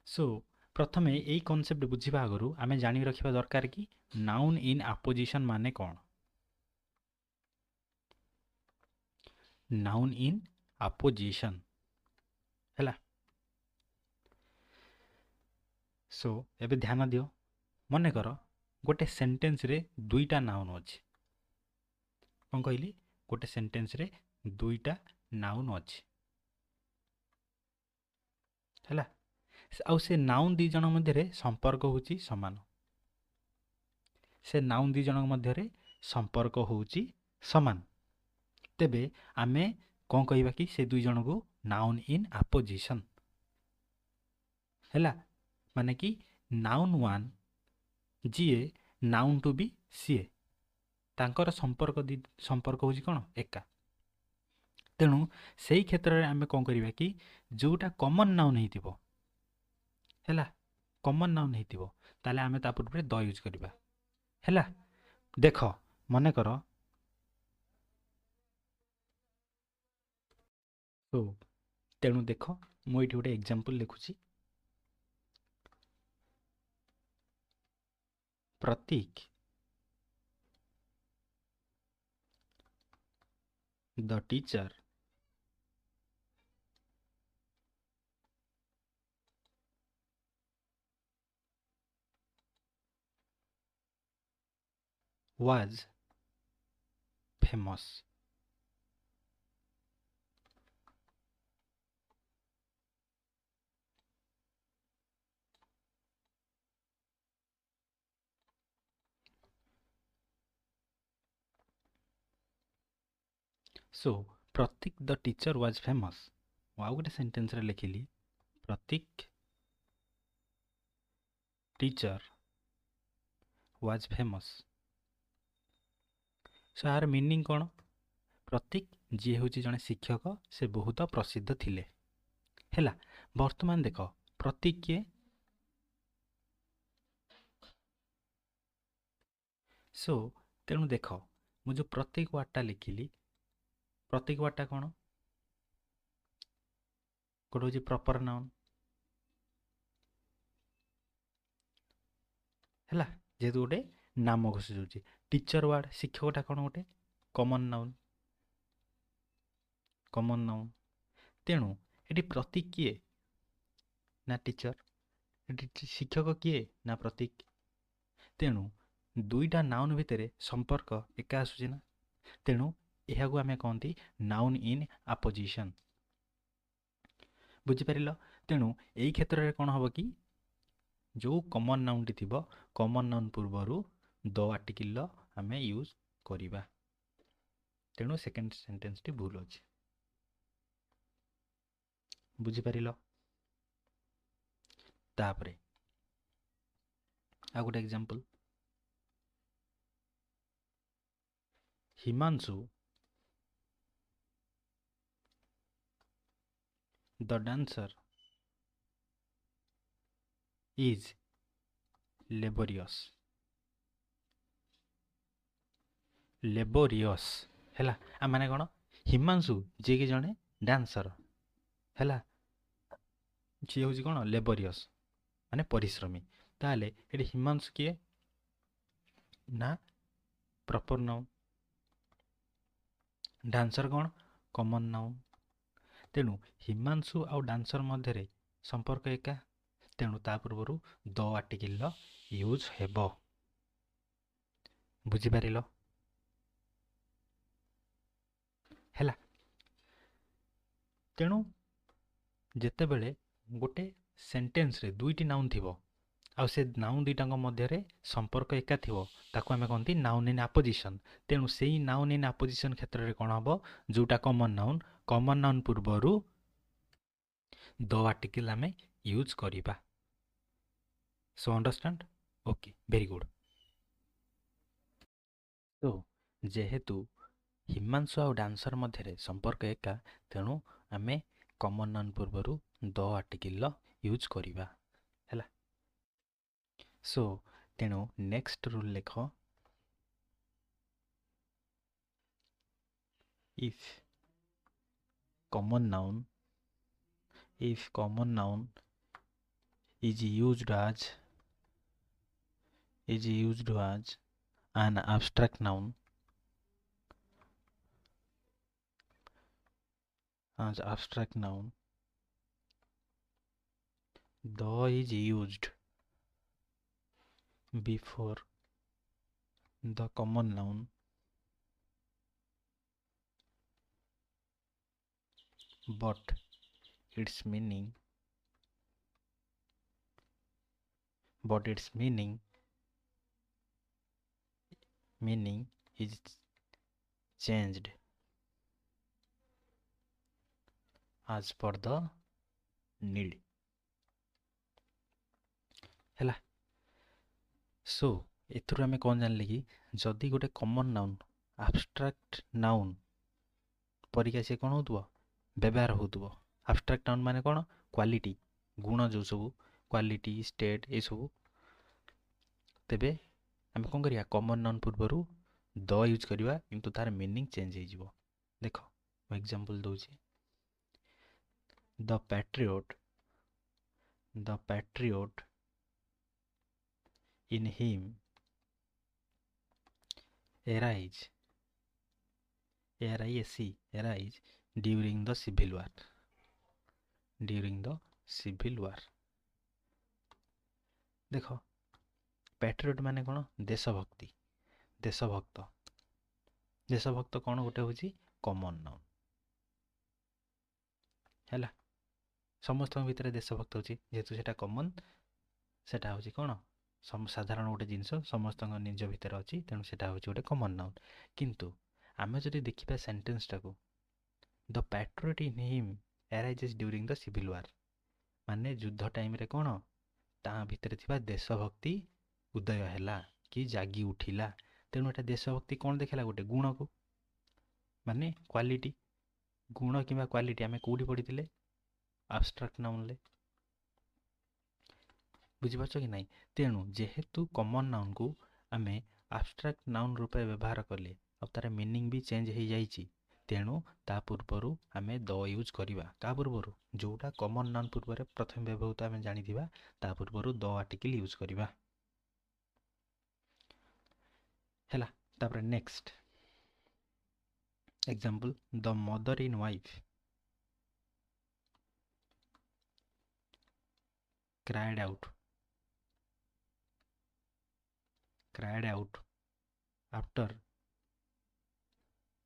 सो प्रथमे यही कॉन्सेप्ट बुझिबा आगरु आमे जानि रखिबा दरकार कि नाउन इन अपोजिशन माने कोन। नाउन इन अपोजिशन हैला। सो एबे ध्यान दियो, मने करो गोटे सेंटेंस रे दुईटा नाउन अछि, कोन कहली, गोटे सेंटेंस रे दुईटा नाउन अछि हैला। आउ से नाउन दी जन मध्य रे संपर्क होची समान, से नाउन दी जन मध्य रे संपर्क होची समान। तेबे आमे कोन कहिबा कि से दुई जन को नाउन इन अपोजिशन हैला। माने कि नाउन वन ଯିଏ ନାउନ୍ ଟୁ ବି ସିଏ ତାଙ୍କର ସମ୍पर्क ହେଉଛି କ'ଣ ଏକା। ତେଣୁ ସେଇ କ୍ଷେତ୍ରରେ ଆମେ କ'ଣ କରିବା କି ଯେଉଁଟା କମନ୍ ନାଉନ୍ ହେଇଥିବ ହେଲା, କମନ୍ ନାଉନ୍ ହେଇଥିବ ତାହେଲେ ଆମେ ତା ପୂର୍ବରେ ଦ ୟୁଜ୍ କରିବା ହେଲା। ଦେଖ ମନେକର ଓ ତେଣୁ ଦେଖ ମୁଁ ଏଇଠି ଗୋଟେ ଏକ୍ଜାମ୍ପଲ୍ ଲେଖୁଛି। ପ୍ରତୀକ ଦ ଟିଚର was famous। ସୋ ପ୍ରତୀକ ଦ ଟିଚର ୱାଜ୍ ଫେମସ୍। ମୁଁ ଆଉ ଗୋଟେ ସେଣ୍ଟେନ୍ସରେ ଲେଖିଲି ପ୍ରତୀକ ଟିଚର ୱାଜ୍ ଫେମସ୍। ସୋ ଏହାର ମିନିଂ କ'ଣ? ପ୍ରତୀକ ଯିଏ ହେଉଛି ଜଣେ ଶିକ୍ଷକ, ସେ ବହୁତ ପ୍ରସିଦ୍ଧ ଥିଲେ ହେଲା। ବର୍ତ୍ତମାନ ଦେଖ ପ୍ରତୀକ କିଏ? ସୋ ତେଣୁ ଦେଖ ମୁଁ ଯେଉଁ ପ୍ରତୀକ ୱାର୍ଡ଼ଟା ଲେଖିଲି, ପ୍ରତୀକ ୱାର୍ଡ଼ଟା କ'ଣ? ଗୋଟେ ହେଉଛି ପ୍ରପର୍ ନାଉନ୍ ହେଲା, ଯେହେତୁ ଗୋଟେ ନାମ ଘୋଷ ଯାଉଛି। ଟିଚର ୱାର୍ଡ଼ ଶିକ୍ଷକଟା କ'ଣ ଗୋଟେ କମନ୍ ନାଉନ୍, କମନ୍ ନାଉନ୍। ତେଣୁ ଏଠି ପ୍ରତୀକ କିଏ ନା ଟିଚର, ଏଠି ଶିକ୍ଷକ କିଏ ନା ପ୍ରତୀକ। ତେଣୁ ଦୁଇଟା ନାଉନ୍ ଭିତରେ ସମ୍ପର୍କ ଏକା ଆସୁଛି ନା, ତେଣୁ ଏହାକୁ ଆମେ କହନ୍ତି ନାଉନ୍ ଇନ୍ ଆପୋଜିସନ୍। ବୁଝିପାରିଲ? ତେଣୁ ଏଇ କ୍ଷେତ୍ରରେ କ'ଣ ହେବ କି ଯେଉଁ କମନ୍ ନାଉନ୍ଟି ଥିବ, କମନ୍ ନାଉନ୍ ପୂର୍ବରୁ ଦ ଆର୍ଟିକିଲର ଆମେ ୟୁଜ୍ କରିବା। ତେଣୁ ସେକେଣ୍ଡ ସେଣ୍ଟେନ୍ସଟି ଭୁଲ ଅଛି। ବୁଝିପାରିଲ? ତାପରେ ଆଉ ଗୋଟେ example, Himanshu the dancer is laborious. Laborious ହେଲା, ମାନେ କ'ଣ? ହିମାଂଶୁ ଯିଏକି ଜଣେ ଡ୍ୟାନ୍ସର ହେଲା, ସିଏ ହେଉଛି କ'ଣ ଲେବୋରିୟସ୍ ମାନେ ପରିଶ୍ରମୀ। ତାହେଲେ ଏଠି ହିମାଂଶୁ କିଏ ନା ପ୍ରପର୍ ନାଉନ୍, ଡ୍ୟାନ୍ସର କ'ଣ କମନ୍ ନାଉନ୍। ତେଣୁ ହିମାଂଶୁ ଆଉ ଡ୍ୟାନ୍ସର ମଧ୍ୟରେ ସମ୍ପର୍କ ଏକା, ତେଣୁ ତା ପୂର୍ବରୁ ଦ ଆର୍ଟିକିଲର ୟୁଜ୍ ହେବ। ବୁଝିପାରିଲ? ହେଲା। ତେଣୁ ଯେତେବେଳେ ଗୋଟେ ସେଣ୍ଟେନ୍ସରେ ଦୁଇଟି ନାଉନ୍ ଥିବ ଆଉ ସେ ନାଉନ୍ ଦୁଇଟାଙ୍କ ମଧ୍ୟରେ ସମ୍ପର୍କ ଏକା ଥିବ, ତାକୁ ଆମେ କହନ୍ତି ନାଉନ୍ ଇନ୍ ଆପୋଜିସନ୍। ତେଣୁ ସେଇ ନାଉନ୍ ଇନ୍ ଆପୋଜିସନ୍ କ୍ଷେତ୍ରରେ କ'ଣ ହେବ? ଯେଉଁଟା କମନ୍ ନାଉନ୍ ପୂର୍ବରୁ ଦ ଆର୍ଟିକିଲ୍ ଆମେ ୟୁଜ୍ କରିବା। So understand? Okay, very good. ତ ଯେହେତୁ ହିମାଂଶୁ ଆଉ ଡ୍ୟାନ୍ସର ମଧ୍ୟରେ ସମ୍ପର୍କ ଏକା, ତେଣୁ ଆମେ କମନ୍ ନାଉନ୍ ପୂର୍ବରୁ ଦ ଆର୍ଟିକିଲର ୟୁଜ୍ କରିବା ହେଲା। ସୋ ତେଣୁ ନେକ୍ସଟ ରୁଲ୍ ଲେଖ, if common noun is used as an abstract noun, the is used before the common noun but its meaning is changed as per the need ହେଲା। सो एथुरु आमे कौन जानले कि जदि गोटे कॉमन नाउन abstract नाउन परिका से कौन होतुबो व्यवहार होतुबो। abstract नाउन माने कौन क्वालिटी गुण जो सब क्वालिटी स्टेट ए सब तेबे आमे कौन करिया कॉमन नाउन पूर्वरु द यूज करिवा किंतु तार मीनिंग चेंज हो जिवो। देखो मैं एग्जांपल दोची the patriot in him arise arise during the civil war देखो पैट्रियट माने कौन देशभक्ति देशभक्त कौन गोटे होची कॉमन नाउन हैला समस्त भितर देशभक्त होची जेहेतु सेटा कॉमन सेटा होची कौन साधारण गोटे जिनस समस्त निज भितर अच्छी तेणु सेटा होची गोटे कॉमन नाउन। किंतु आमे जदि देखिबा सेंटेंस टाको the patriot in him arises during the civil war माने युद्ध टाइम रे कौन ता भितर थिबा देशभक्ति उदय हैला कि जागी उठिला तेणु एटा देशभक्ति कौन देखेला गोटे गुण को माने क्वालिटी गुण किंबा क्वालिटी आमे कोडी पढिथिले abstract नाउन ले बुझिपारछ कि नहीं। तेणु जेहेतु कॉमन नाउन को आमे abstract नाउन रूपे व्यवहार कले अब तार मीनिंग भी चेंज हो जाइछि तेणु ता पूर्वरु आमे द यूज करिवा का पूर्वरु जोटा कॉमन नाउन पूर्वरे प्रथम व्यवहृत आमे जानिथिबा ता पूर्वरु द आर्टिकल यूज करिवा हैला। तापर next example the mother in wife cried out after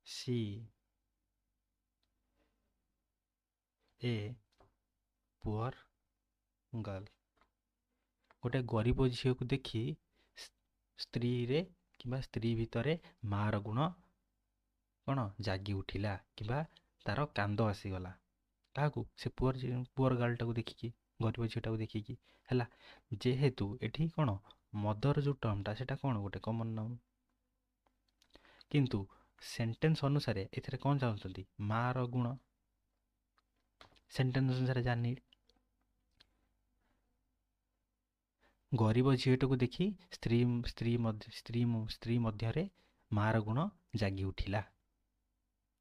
she a poor girl गोटे गरीब झील को देखी स्त्री रे किबा स्त्री भितरे मार गुण कौन जागी उठिला किबा तार कांद आसीगला क्या से पुअर गर्ल टाक देखिकी गरीब झील टाक देखिकी हैला जेहेतु एठी कौन मदर जो टर्मटा सेटा कौन गोटे कॉमन नाउन किंतु सेंटेंस अनुसार एथरे कौन चाहते मार गुण सेंटेंस अनुसार जानी गरीब झील को देखी स्त्री मध्य मार गुण जागी उठिला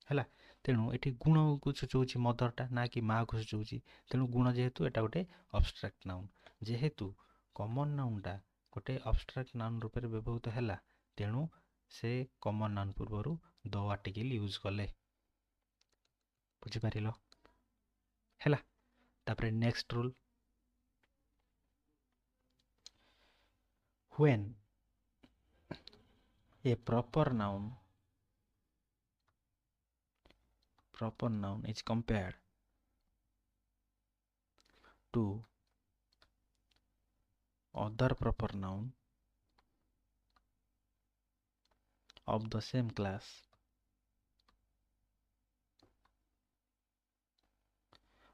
हैला तेणु एठी गुण को सूचौछि मदरटा ना कि माँ को सूचौछि तेणु गुण जेहेतु एटा गोटे abstract नाउन जेहेतु कॉमन नाउनटा गोटे abstract नाउन रूप में व्यवहृत हैला तेणु से कॉमन नाउन पूर्वरु द आर्टिकल यूज कले बुझि पारिलो हैला। तापर next rule when a proper noun is compared to other proper noun of the same class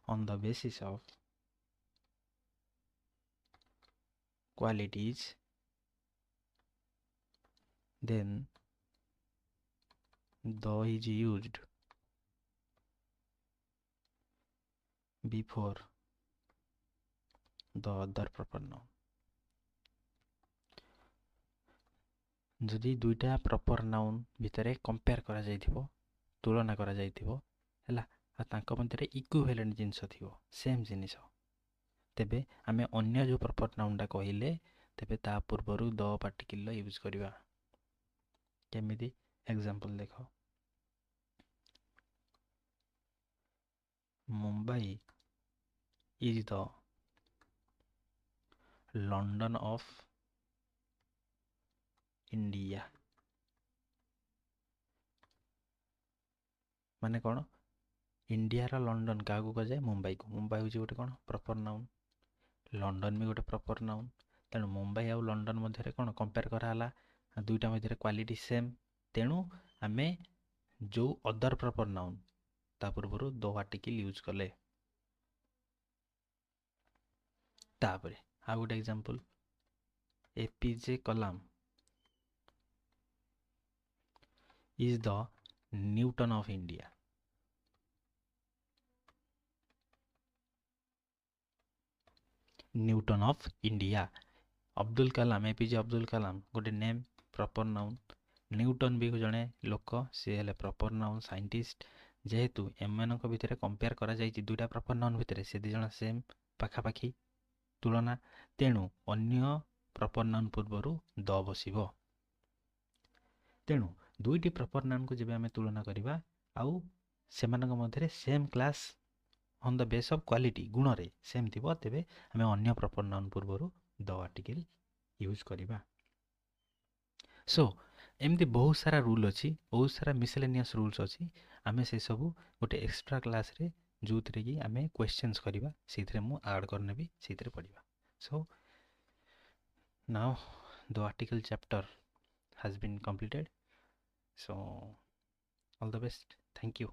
on the basis of qualities then the is used before the other proper noun जदि दुईटा proper noun भितर compare करा जाइथिबो तुलना करा जाइथिबो हैला आ तांको मध्यरे equivalent जिंस थिबो same जिनिस तेबे आमे अन्य जो प्रॉपर नाउनटा कहिले तेबे ता पूर्वरु द पार्टिकल यूज करिवा केमिति एग्जांपल देखो Mumbai is the London of India माने कौन इंडिया रा लंडन क्या को जाए मुंबई को मुंबई हूँ गोटे कौन प्रॉपर नाउन लंडन भी गोटे प्रॉपर नाउन तेणु मुंबई आउ लंडन मध्य कौन कंपेयर कराला दुईटा मध्य क्वालिटी सेम तेणु आमे जो अदर प्रॉपर नाउन ता पूर्व दो आर्टिकल यूज कले तापरे आ गोटे example APJ Kalam is the Newton of India. Newton of India Abdul Kalam APJ Abdul Kalam गोटे नेम प्रॉपर नाउन न्यूटन भी जड़े लोक सी हेले प्रॉपर नाउन साइंटिस्ट जेहेतु एम भितर कंपेयर करा जायछि दुईटा प्रॉपर नाउन भितर से दी जण सेम पाखापाखि तुलना तेणु अन्य प्रॉपर नाउन पूर्वरु द बसिबो तेणु दुईटी प्रॉपर नाउन को जेबे आमे तुलना करिबा आउ सेमानक मध्यरे same class on the base of quality गुण रे सेम थिबो तेबे हमें अन्य प्रॉपर नाउन पूर्वरु द आर्टिकल यूज करिबा सो एमती बहुत सारा रूल अछि बहुत सारा मिसलेनियस रूल्स अछि आमे से सब गोटे एक्स्ट्रा क्लास रे जोथरे कि आमे क्वेश्चंस करिबा सेथरे मु ऐड करने भी सेथरे पढिबा so now the article chapter has been completed so all the best thank you